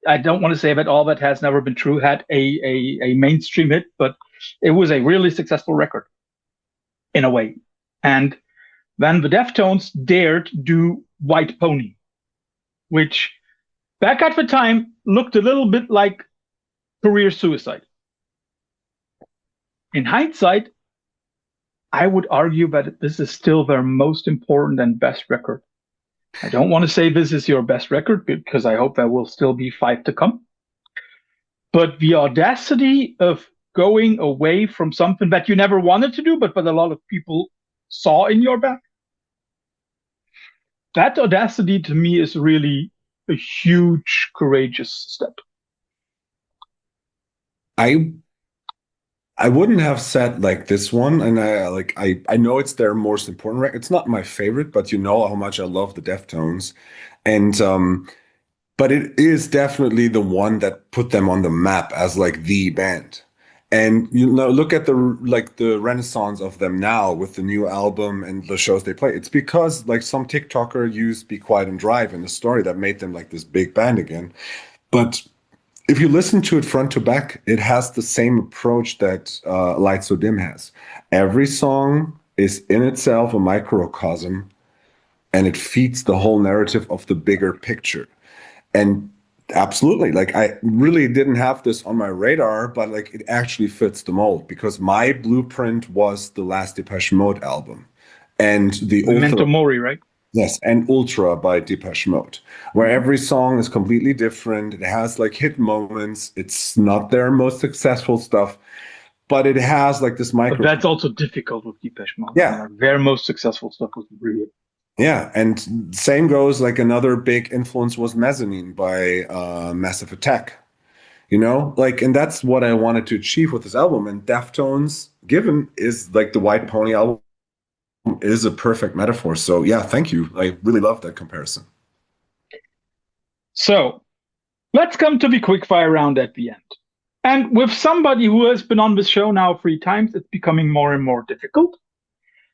[SPEAKER 1] I don't want to say that all that has never been true had a mainstream hit, but it was a really successful record in a way. And then the Deftones dared do White Pony, which back at the time looked a little bit like career suicide. In hindsight, I would argue that this is still their most important and best record. I don't want to say this is your best record because I hope there will still be 5 to come. But the audacity of going away from something that you never wanted to do, but that a lot of people saw in your back, that audacity to me is really a huge, courageous step.
[SPEAKER 2] I wouldn't have said like this one, and I know it's their most important record. It's not my favorite, but you know how much I love the Deftones, and but it is definitely the one that put them on the map as like the band. And look at the renaissance of them now with the new album and the shows they play. It's because like some TikToker used "Be Quiet and Drive" in the story that made them like this big band again. But if you listen to it front to back, it has the same approach that Light So Dim has. Every song is in itself a microcosm and it feeds the whole narrative of the bigger picture. And absolutely, like I really didn't have this on my radar, but like it actually fits the mold because my blueprint was the last Depeche Mode album and the
[SPEAKER 1] Memento
[SPEAKER 2] Ultha.
[SPEAKER 1] Mori, right?
[SPEAKER 2] Yes, and Ultra by Depeche Mode, where every song is completely different. It has like hit moments. It's not their most successful stuff, but it has like this
[SPEAKER 1] But
[SPEAKER 2] micro.
[SPEAKER 1] that's also difficult with Depeche Mode. I mean,
[SPEAKER 2] Yeah,
[SPEAKER 1] like their most successful stuff was really.
[SPEAKER 2] yeah, and same goes like another big influence was Mezzanine by Massive Attack. You know, like, and that's what I wanted to achieve with this album. And Deftones, given is like the White Pony album, is a perfect metaphor. So yeah, thank you. I really love that comparison.
[SPEAKER 1] So let's come to the quickfire round at the end. And with somebody who has been on the show now 3 times, it's becoming more and more difficult.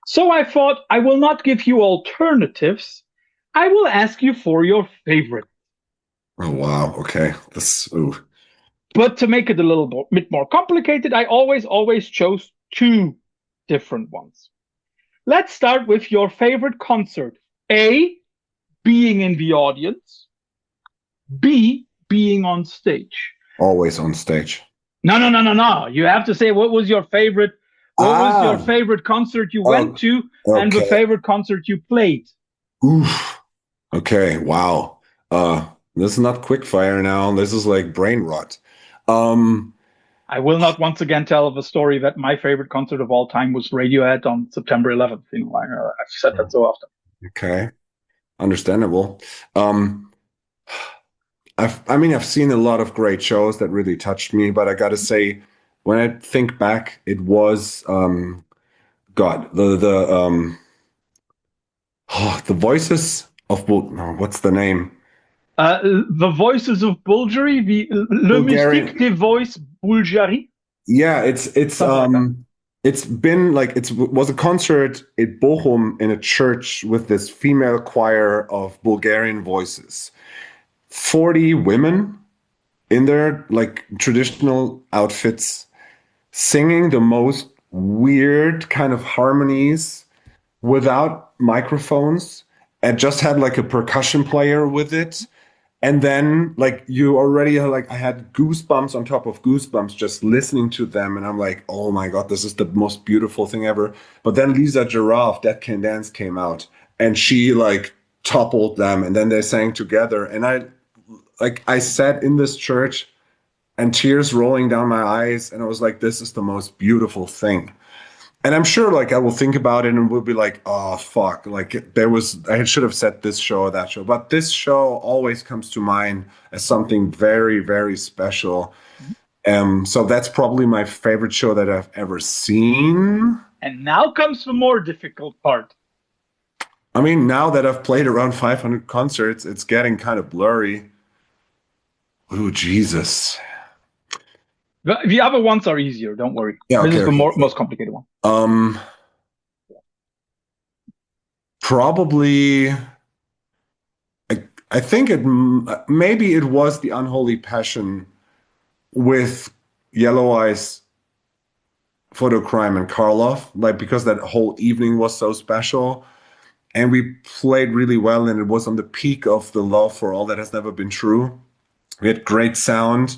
[SPEAKER 1] So I thought I will not give you alternatives. I will ask you for your favorite.
[SPEAKER 2] Oh wow, okay. This ooh.
[SPEAKER 1] But to make it a little bit more complicated, I always chose 2 different ones. Let's start with your favorite concert. A, being in the audience. B, being on stage.
[SPEAKER 2] Always on stage.
[SPEAKER 1] No. You have to say what was your favorite. What was your favorite concert you went to, and the favorite concert you played?
[SPEAKER 2] Oof. Okay. Wow. This is not quick fire now. This is like brain rot.
[SPEAKER 1] I will not once again tell the story that my favorite concert of all time was Radiohead on September 11th. You know, I've said that so often.
[SPEAKER 2] Okay. Understandable. I've seen a lot of great shows that really touched me, but I gotta say, when I think back, it was God, the voices of no, what's the name?
[SPEAKER 1] The Voices of Bulgari, Le Mystique des Voices Bulgari.
[SPEAKER 2] Yeah, it's been like it was a concert at Bochum in a church with this female choir of Bulgarian voices. 40 women in their like traditional outfits singing the most weird kind of harmonies without microphones and just had like a percussion player with it. And then like you already like I had goosebumps on top of goosebumps just listening to them. And I'm like, oh my God, this is the most beautiful thing ever. But then Lisa Giraffe, That Can Dance came out and she like toppled them and then they sang together. And I sat in this church and tears rolling down my eyes. And I was like, this is the most beautiful thing. And I'm sure like I will think about it and will be like, oh fuck, like I should have said this show or that show. But this show always comes to mind as something very, very special. So that's probably my favorite show that I've ever seen.
[SPEAKER 1] And now comes the more difficult part.
[SPEAKER 2] I mean, now that I've played around 500 concerts, it's getting kind of blurry. Oh, Jesus.
[SPEAKER 1] The other ones are easier, don't worry.
[SPEAKER 2] Yeah,
[SPEAKER 1] this is the most complicated one.
[SPEAKER 2] Probably, I think maybe it was The Unholy Passion with Yellow Eyes, Photocrime, and Karloff, like because that whole evening was so special. And we played really well, and it was on the peak of the love for all that has never been true. We had great sound.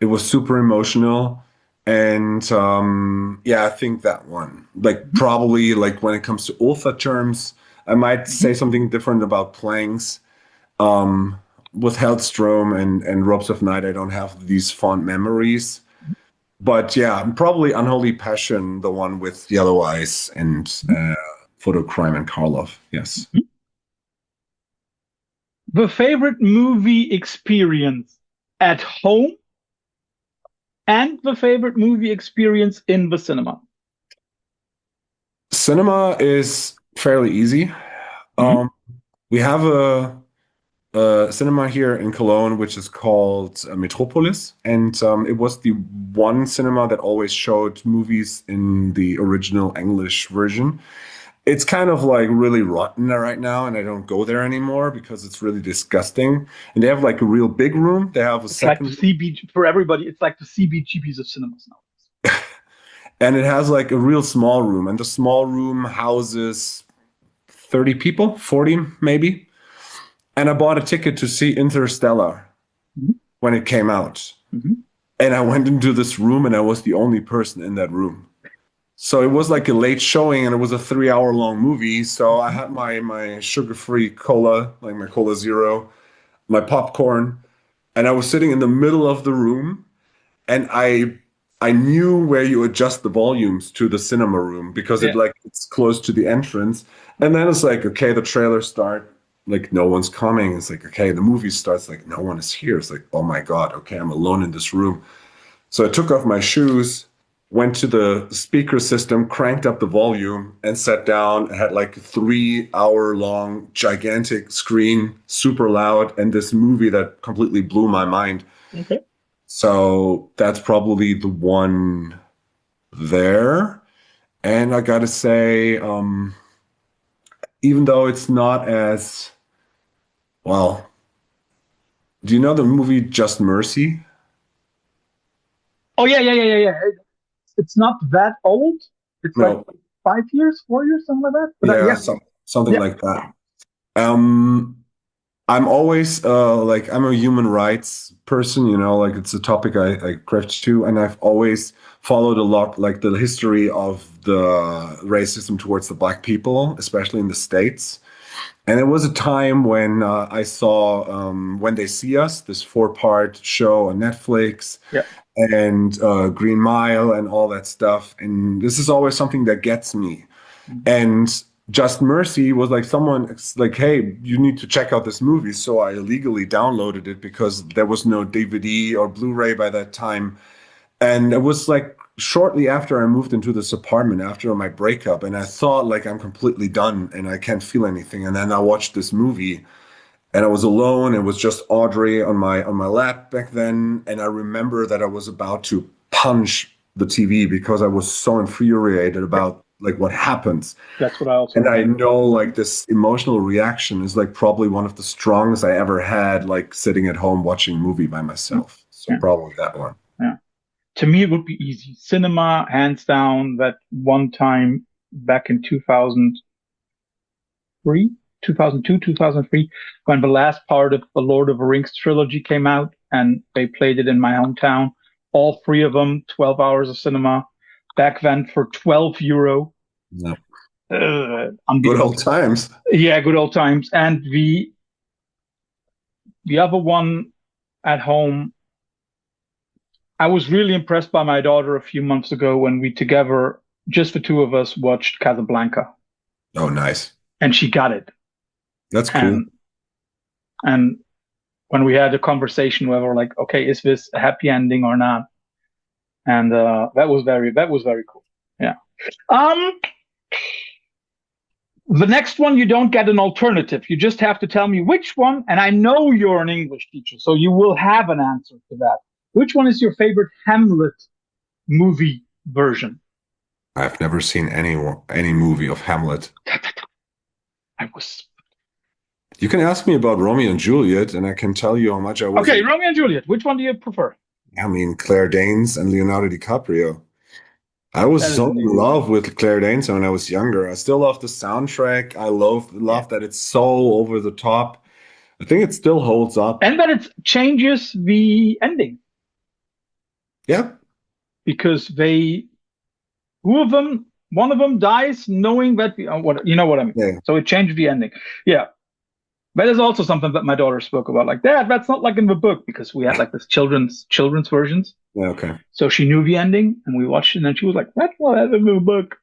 [SPEAKER 2] It was super emotional. And yeah, I think that one. Like probably like when it comes to Ultha terms, I might say something different about Planks. With Hellstrom and Ropes of Night, I don't have these fond memories. But yeah, probably Unholy Passion, the one with Yellow Eyes and Photocrime and Karloff. Yes.
[SPEAKER 1] The favorite movie experience at home and the favorite movie experience in the cinema.
[SPEAKER 2] Cinema is fairly easy. We have a cinema here in Cologne, which is called Metropolis, and it was the one cinema that always showed movies in the original English version. It's kind of like really rotten there right now, and I don't go there anymore because it's really disgusting. And they have like a real big room. They have a second.
[SPEAKER 1] Like the CB for everybody. It's like the CBGBs of cinemas now.
[SPEAKER 2] And it has like a real small room, and the small room houses 30 people, 40 maybe. And I bought a ticket to see Interstellar when it came out. And I went into this room and I was the only person in that room. So it was like a late showing and it was a 3-hour long movie. So I had my sugar-free cola, like my Cola Zero, my popcorn, and I was sitting in the middle of the room, and I knew where you adjust the volumes to the cinema room because it's close to the entrance. And then it's like, okay, the trailers start, like no one's coming. It's like, okay, the movie starts, like no one is here. It's like, oh my God, okay, I'm alone in this room. So I took off my shoes, went to the speaker system, cranked up the volume, and sat down. I had like a 3-hour long, gigantic screen, super loud, and this movie that completely blew my mind.
[SPEAKER 1] Okay.
[SPEAKER 2] So that's probably the one there. And I gotta say, even though it's not as well, do you know the movie Just Mercy?
[SPEAKER 1] Oh yeah. It's not that old. It's like
[SPEAKER 2] No,
[SPEAKER 1] 5 years, 4 years, something like that. But
[SPEAKER 2] yeah,
[SPEAKER 1] yeah,
[SPEAKER 2] something
[SPEAKER 1] yeah.
[SPEAKER 2] like that. I'm always like I'm a human rights person, like it's a topic I craft to, and I've always followed a lot like the history of the racism towards the black people, especially in the States. And it was a time when I saw When They See Us, this 4-part show on Netflix,
[SPEAKER 1] Yeah.
[SPEAKER 2] and Green Mile and all that stuff. And this is always something that gets me. And Just Mercy was like someone like, hey, you need to check out this movie. So I illegally downloaded it because there was no DVD or Blu-ray by that time. And it was like shortly after I moved into this apartment after my breakup. And I thought like I'm completely done and I can't feel anything. And then I watched this movie and I was alone. It was just Audrey on my lap back then. And I remember that I was about to punch the TV because I was so infuriated about like what happens.
[SPEAKER 1] That's what I also
[SPEAKER 2] And I
[SPEAKER 1] remember.
[SPEAKER 2] know like this emotional reaction is like probably one of the strongest I ever had, like sitting at home watching a movie by myself. So
[SPEAKER 1] Yeah.
[SPEAKER 2] probably that one.
[SPEAKER 1] Yeah. To me, it would be easy. Cinema, hands down. That one time back in 2003, 2002, 2003, when the last part of the Lord of the Rings trilogy came out, and they played it in my hometown. All three of them, 12 hours of cinema. Back then for €12.
[SPEAKER 2] Yeah. Good
[SPEAKER 1] Unbeatable.
[SPEAKER 2] old times.
[SPEAKER 1] Yeah, good old times. And the other one at home, I was really impressed by my daughter a few months ago when we together, just the two of us, watched Casablanca.
[SPEAKER 2] Oh, nice.
[SPEAKER 1] And she got it.
[SPEAKER 2] That's cool.
[SPEAKER 1] And when we had a conversation where we're like, okay, is this a happy ending or not? And that was very cool. Yeah. The next one, you don't get an alternative. You just have to tell me which one. And I know you're an English teacher, so you will have an answer to that. Which one is your favorite Hamlet movie version?
[SPEAKER 2] I've never seen any movie of Hamlet. You can ask me about Romeo and Juliet, and I can tell you how much I was.
[SPEAKER 1] Okay, Romeo and Juliet. Which one do you prefer?
[SPEAKER 2] I mean, Claire Danes and Leonardo DiCaprio. I was so in love with Claire Danes when I was younger. I still love the soundtrack. I love that it's so over the top. I think it still holds up.
[SPEAKER 1] And that it changes the ending.
[SPEAKER 2] Yeah.
[SPEAKER 1] Because one of them dies knowing that, you know what I mean?
[SPEAKER 2] Yeah.
[SPEAKER 1] So it changed the ending. Yeah. That is also something that my daughter spoke about. Like, Dad, that's not like in the book, because we had like this children's versions.
[SPEAKER 2] Yeah, okay.
[SPEAKER 1] So she knew the ending, and we watched it, and she was like, "That's not in the book."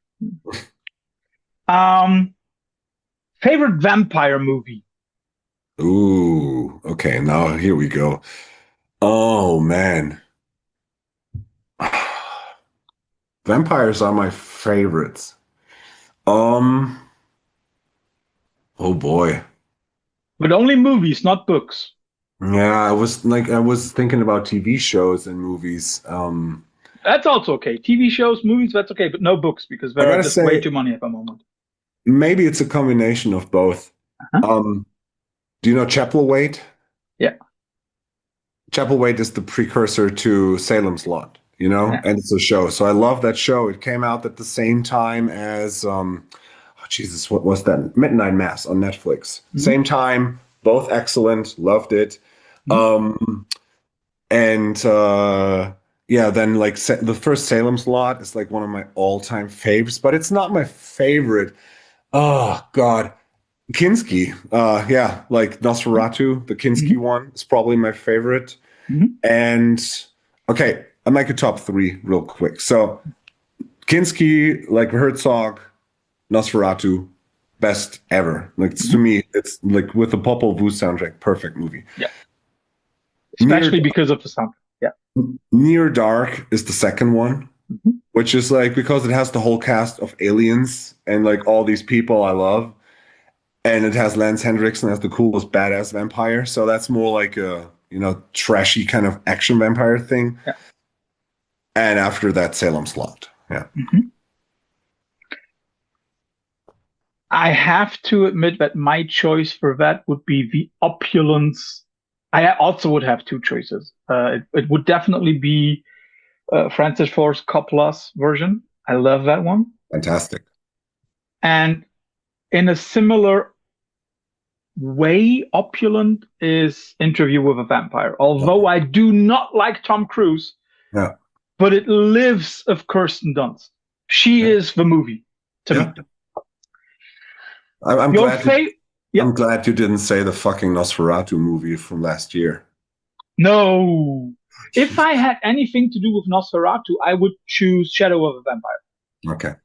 [SPEAKER 1] Favorite vampire movie?
[SPEAKER 2] Ooh, okay. Now here we go. Oh man, vampires are my favorites. Oh boy.
[SPEAKER 1] But only movies, not books.
[SPEAKER 2] Yeah, I was thinking about TV shows and movies.
[SPEAKER 1] That's also okay. TV shows, movies, that's okay, but no books, because there are just way too many at the moment.
[SPEAKER 2] Maybe it's a combination of both. Do you know Chapelwaite?
[SPEAKER 1] Yeah.
[SPEAKER 2] Chapelwaite is the precursor to Salem's Lot, and it's a show. So I love that show. It came out at the same time as Jesus, what was that? Midnight Mass on Netflix.
[SPEAKER 1] Mhm.
[SPEAKER 2] Same time, both excellent, loved it.
[SPEAKER 1] Mhm.
[SPEAKER 2] Um, and yeah, then like the first Salem's Lot is like one of my all-time favorites, but it's not my favorite. Oh God, Kinski. Yeah, like Nosferatu, the Kinski
[SPEAKER 1] Mhm.
[SPEAKER 2] one is probably my favorite.
[SPEAKER 1] Mhm.
[SPEAKER 2] And okay, I make a top three real quick. So Kinski, like Herzog, Nosferatu, best ever. Like to
[SPEAKER 1] Mhm.
[SPEAKER 2] me, it's like with the Popol Vuh soundtrack, perfect movie.
[SPEAKER 1] Yeah,
[SPEAKER 2] Near
[SPEAKER 1] especially because of the sound. Yeah.
[SPEAKER 2] Near Dark is the second one,
[SPEAKER 1] Mhm.
[SPEAKER 2] which is like because it has the whole cast of aliens and like all these people I love, and it has Lance Henriksen as the coolest badass vampire. So that's more like a trashy kind of action vampire thing.
[SPEAKER 1] Yeah.
[SPEAKER 2] And after that, Salem's Lot. Yeah.
[SPEAKER 1] Mhm. I have to admit that my choice for that would be the opulence. I also would have two choices. It would definitely be Francis Ford Coppola's version. I love that one.
[SPEAKER 2] Fantastic.
[SPEAKER 1] And in a similar way, opulent is Interview with a Vampire. Although I do not like Tom Cruise,
[SPEAKER 2] Yeah.
[SPEAKER 1] but it lives of Kirsten Dunst. She
[SPEAKER 2] Yeah.
[SPEAKER 1] is the movie to
[SPEAKER 2] Yeah.
[SPEAKER 1] me.
[SPEAKER 2] I'm
[SPEAKER 1] Your
[SPEAKER 2] glad
[SPEAKER 1] favorite? Yeah.
[SPEAKER 2] I'm glad you didn't say the fucking Nosferatu movie from last year.
[SPEAKER 1] No. If I had anything to do with Nosferatu, I would choose Shadow of a Vampire
[SPEAKER 2] Okay.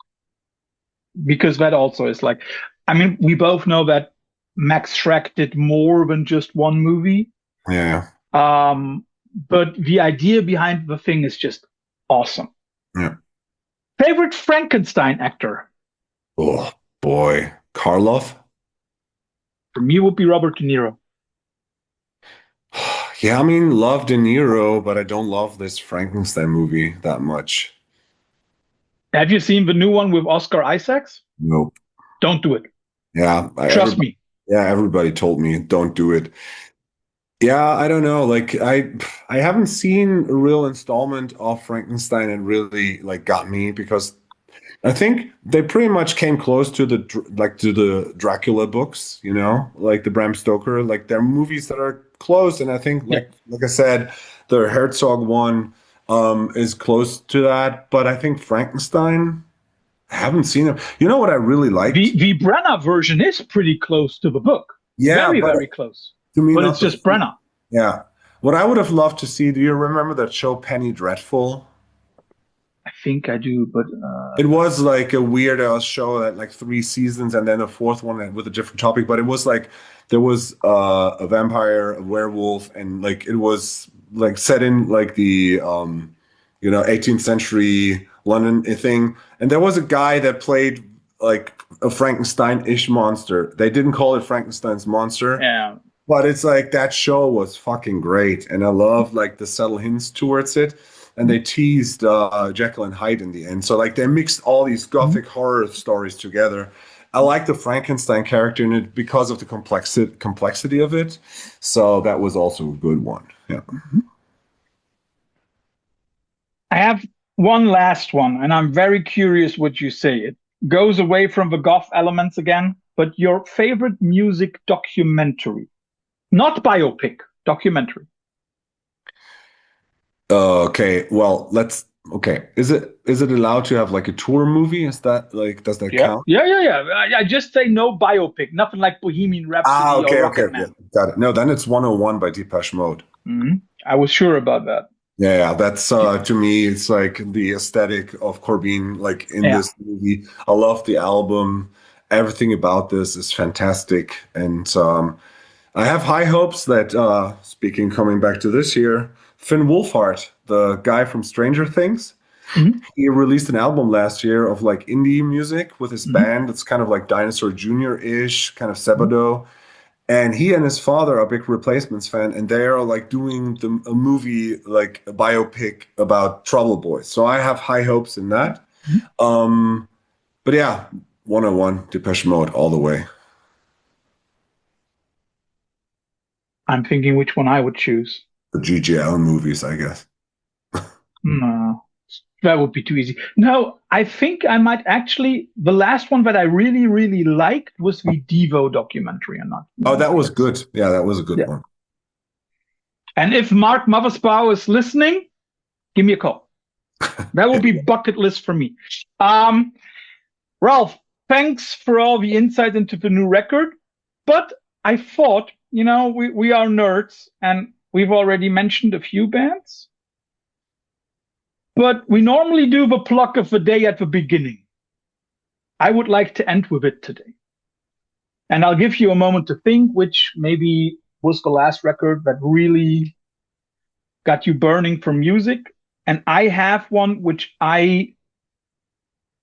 [SPEAKER 1] because that also is like, I mean, we both know that Max Schreck did more than just one movie.
[SPEAKER 2] Yeah.
[SPEAKER 1] But the idea behind the thing is just awesome.
[SPEAKER 2] Yeah.
[SPEAKER 1] Favorite Frankenstein actor
[SPEAKER 2] Oh boy. Karloff?
[SPEAKER 1] for me would be Robert De Niro.
[SPEAKER 2] Yeah, I mean, love De Niro, but I don't love this Frankenstein movie that much.
[SPEAKER 1] Have you seen the new one with Oscar Isaacs?
[SPEAKER 2] Nope.
[SPEAKER 1] Don't do it.
[SPEAKER 2] Yeah,
[SPEAKER 1] Trust me.
[SPEAKER 2] everybody told me don't do it. Yeah, I don't know. Like I haven't seen a real installment of Frankenstein and really like got me because I think they pretty much came close to the Dracula books, like the Bram Stoker. Like they're movies that are close, and I think
[SPEAKER 1] Yeah.
[SPEAKER 2] like I said, the Herzog one is close to that. But I think Frankenstein, I haven't seen it. You know what I really liked?
[SPEAKER 1] The Brenner version is pretty close to the book.
[SPEAKER 2] Yeah,
[SPEAKER 1] Very,
[SPEAKER 2] but
[SPEAKER 1] very close.
[SPEAKER 2] to me
[SPEAKER 1] But it's
[SPEAKER 2] not the
[SPEAKER 1] just Brenner.
[SPEAKER 2] yeah. What I would have loved to see. Do you remember that show Penny Dreadful?
[SPEAKER 1] I think I do, but
[SPEAKER 2] It was like a weird show that like three seasons and then a fourth one with a different topic. But it was like there was a vampire, a werewolf, and like it was like set in like the 18th century London thing. And there was a guy that played like a Frankenstein-ish monster. They didn't call it Frankenstein's monster,
[SPEAKER 1] yeah.
[SPEAKER 2] but it's like that show was fucking great, and I love like the subtle hints towards it. And they teased Jekyll and Hyde in the end, so like they mixed all these gothic horror stories together. I like the Frankenstein character in it because of the complexity of it. So that was also a good one. Yeah.
[SPEAKER 1] I have one last one, and I'm very curious what you say. It goes away from the goth elements again, but your favorite music documentary, not biopic, documentary.
[SPEAKER 2] Okay. Well, let's. Okay. Is it allowed to have like a tour movie? Is that like does that
[SPEAKER 1] Yeah,
[SPEAKER 2] count?
[SPEAKER 1] yeah, yeah, yeah. I just say no biopic, nothing like Bohemian
[SPEAKER 2] Ah,
[SPEAKER 1] Rhapsody or
[SPEAKER 2] okay, okay,
[SPEAKER 1] Rocket
[SPEAKER 2] yeah,
[SPEAKER 1] Man.
[SPEAKER 2] got it. No, then it's 101 by Depeche Mode.
[SPEAKER 1] I was sure about that.
[SPEAKER 2] Yeah, that's to me, it's like the aesthetic of Corbin, like in
[SPEAKER 1] Yeah.
[SPEAKER 2] this movie. I love the album. Everything about this is fantastic. And I have high hopes that, speaking coming back to this year, Finn Wolfhard, the guy from Stranger Things,
[SPEAKER 1] Mhm.
[SPEAKER 2] he released an album last year of like indie music with his
[SPEAKER 1] Mhm.
[SPEAKER 2] band. It's kind of like Dinosaur Jr.-ish, kind of
[SPEAKER 1] Mhm.
[SPEAKER 2] Sebado. And he and his father are big Replacements fan, and they are like doing a movie, like a biopic about Trouble Boys. So I have high hopes in that.
[SPEAKER 1] Mhm.
[SPEAKER 2] Um, but yeah, 101 Depeche Mode all the way.
[SPEAKER 1] I'm thinking which one I would choose.
[SPEAKER 2] The GGL movies, I guess.
[SPEAKER 1] No. That would be too easy. No, I think I might actually. The last one that I really, really liked was the Devo documentary. I'm not.
[SPEAKER 2] Oh, that was good. Yeah, that was a good one.
[SPEAKER 1] And if Mark Mothersbaugh is listening, give me a call. That will be bucket list for me. Ralph, thanks for all the insight into the new record. But I thought, we are nerds and we've already mentioned a few bands. But we normally do the plug of the day at the beginning. I would like to end with it today. And I'll give you a moment to think which maybe was the last record that really got you burning for music. And I have one which I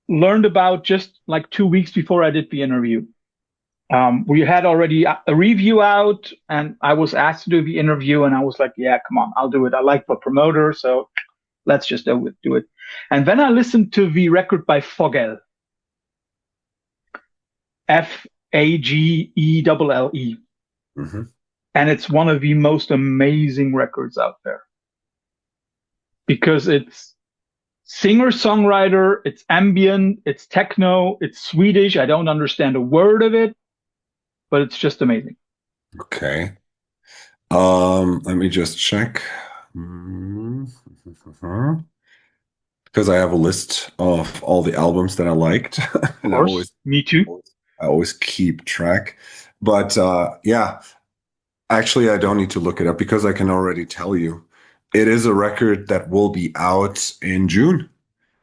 [SPEAKER 1] learned about just like 2 weeks before I did the interview. We had already a review out and I was asked to do the interview and I was like, yeah, come on, I'll do it. I like the promoter, so let's just do it. And then I listened to the record by Fogell. Fagelle.
[SPEAKER 2] Mm-hmm.
[SPEAKER 1] And it's one of the most amazing records out there. Because it's singer-songwriter, it's ambient, it's techno, it's Swedish. I don't understand a word of it, but it's just amazing.
[SPEAKER 2] Okay. Let me just check. Because I have a list of all the albums that I liked.
[SPEAKER 1] And of course, me too.
[SPEAKER 2] I always keep track. But yeah, actually, I don't need to look it up because I can already tell you. It is a record that will be out in June.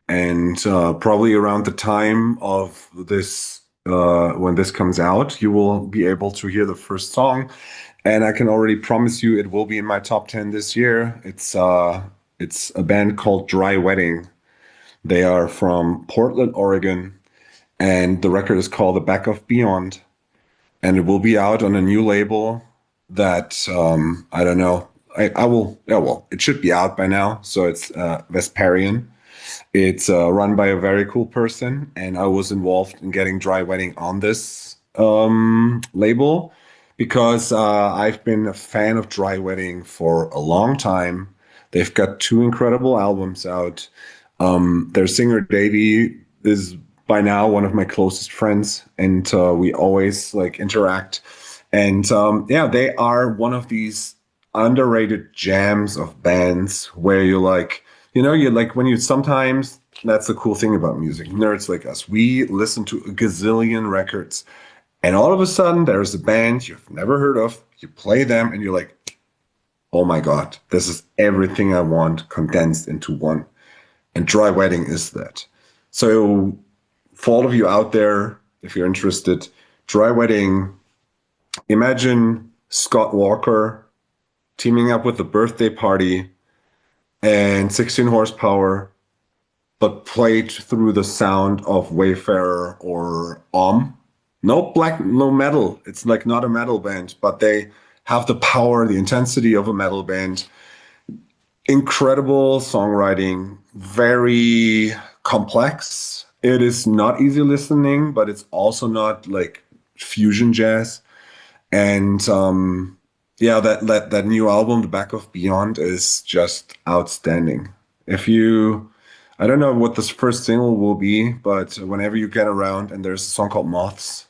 [SPEAKER 2] And probably around the time of this, when this comes out, you will be able to hear the first song. And I can already promise you it will be in my top 10 this year. It's a band called Dry Wedding. They are from Portland, Oregon. And the record is called The Back of Beyond. And it will be out on a new label that, I don't know. I will, yeah, well, it should be out by now. So it's Vesparian. It's run by a very cool person. And I was involved in getting Dry Wedding on this label because I've been a fan of Dry Wedding for a long time. They've got 2 incredible albums out. Their singer, Davey, is by now one of my closest friends. And we always like interact. And yeah, they are one of these underrated jams of bands where you're like, you're like when you sometimes, that's the cool thing about music, nerds like us, we listen to a gazillion records and all of a sudden there's a band you've never heard of, you play them and you're like, oh my God, this is everything I want condensed into one. And Dry Wedding is that. So for all of you out there, if you're interested, Dry Wedding, imagine Scott Walker teaming up with the Birthday Party and 16 horsepower, but played through the sound of Wayfarer or No metal. It's like not a metal band, but they have the power, the intensity of a metal band. Incredible songwriting, very complex. It is not easy listening, but it's also not like fusion jazz. And yeah, that new album, The Back of Beyond, is just outstanding. I don't know what this first single will be, but whenever you get around and there's a song called Moths,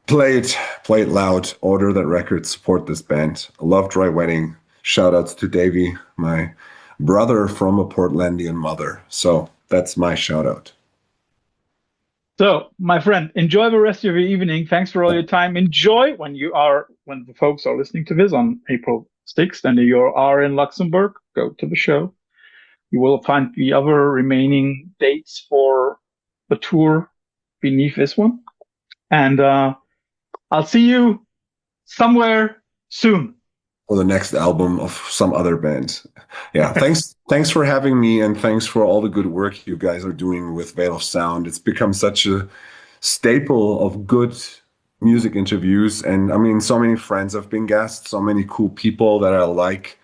[SPEAKER 2] play it loud, order that record, support this band. I love Dry Wedding. Shout outs to Davey, my brother from a Portlandian mother. So that's my shout out.
[SPEAKER 1] So, my friend, enjoy the rest of your evening. Thanks for all your time. Enjoy when the folks are listening to this on April 6th and you are in Luxembourg, go to the show. You will find the other remaining dates for the tour beneath this one. And I'll see you somewhere soon.
[SPEAKER 2] Or the next album of some other band. Yeah, thanks for having me, and thanks for all the good work you guys are doing with Veil of Sound. It's become such a staple of good music interviews, and I mean, so many friends have been guests, so many cool people that I like.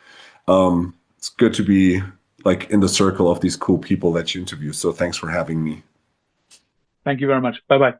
[SPEAKER 2] It's good to be like in the circle of these cool people that you interview. So thanks for having me.
[SPEAKER 1] Thank you very much. Bye-bye.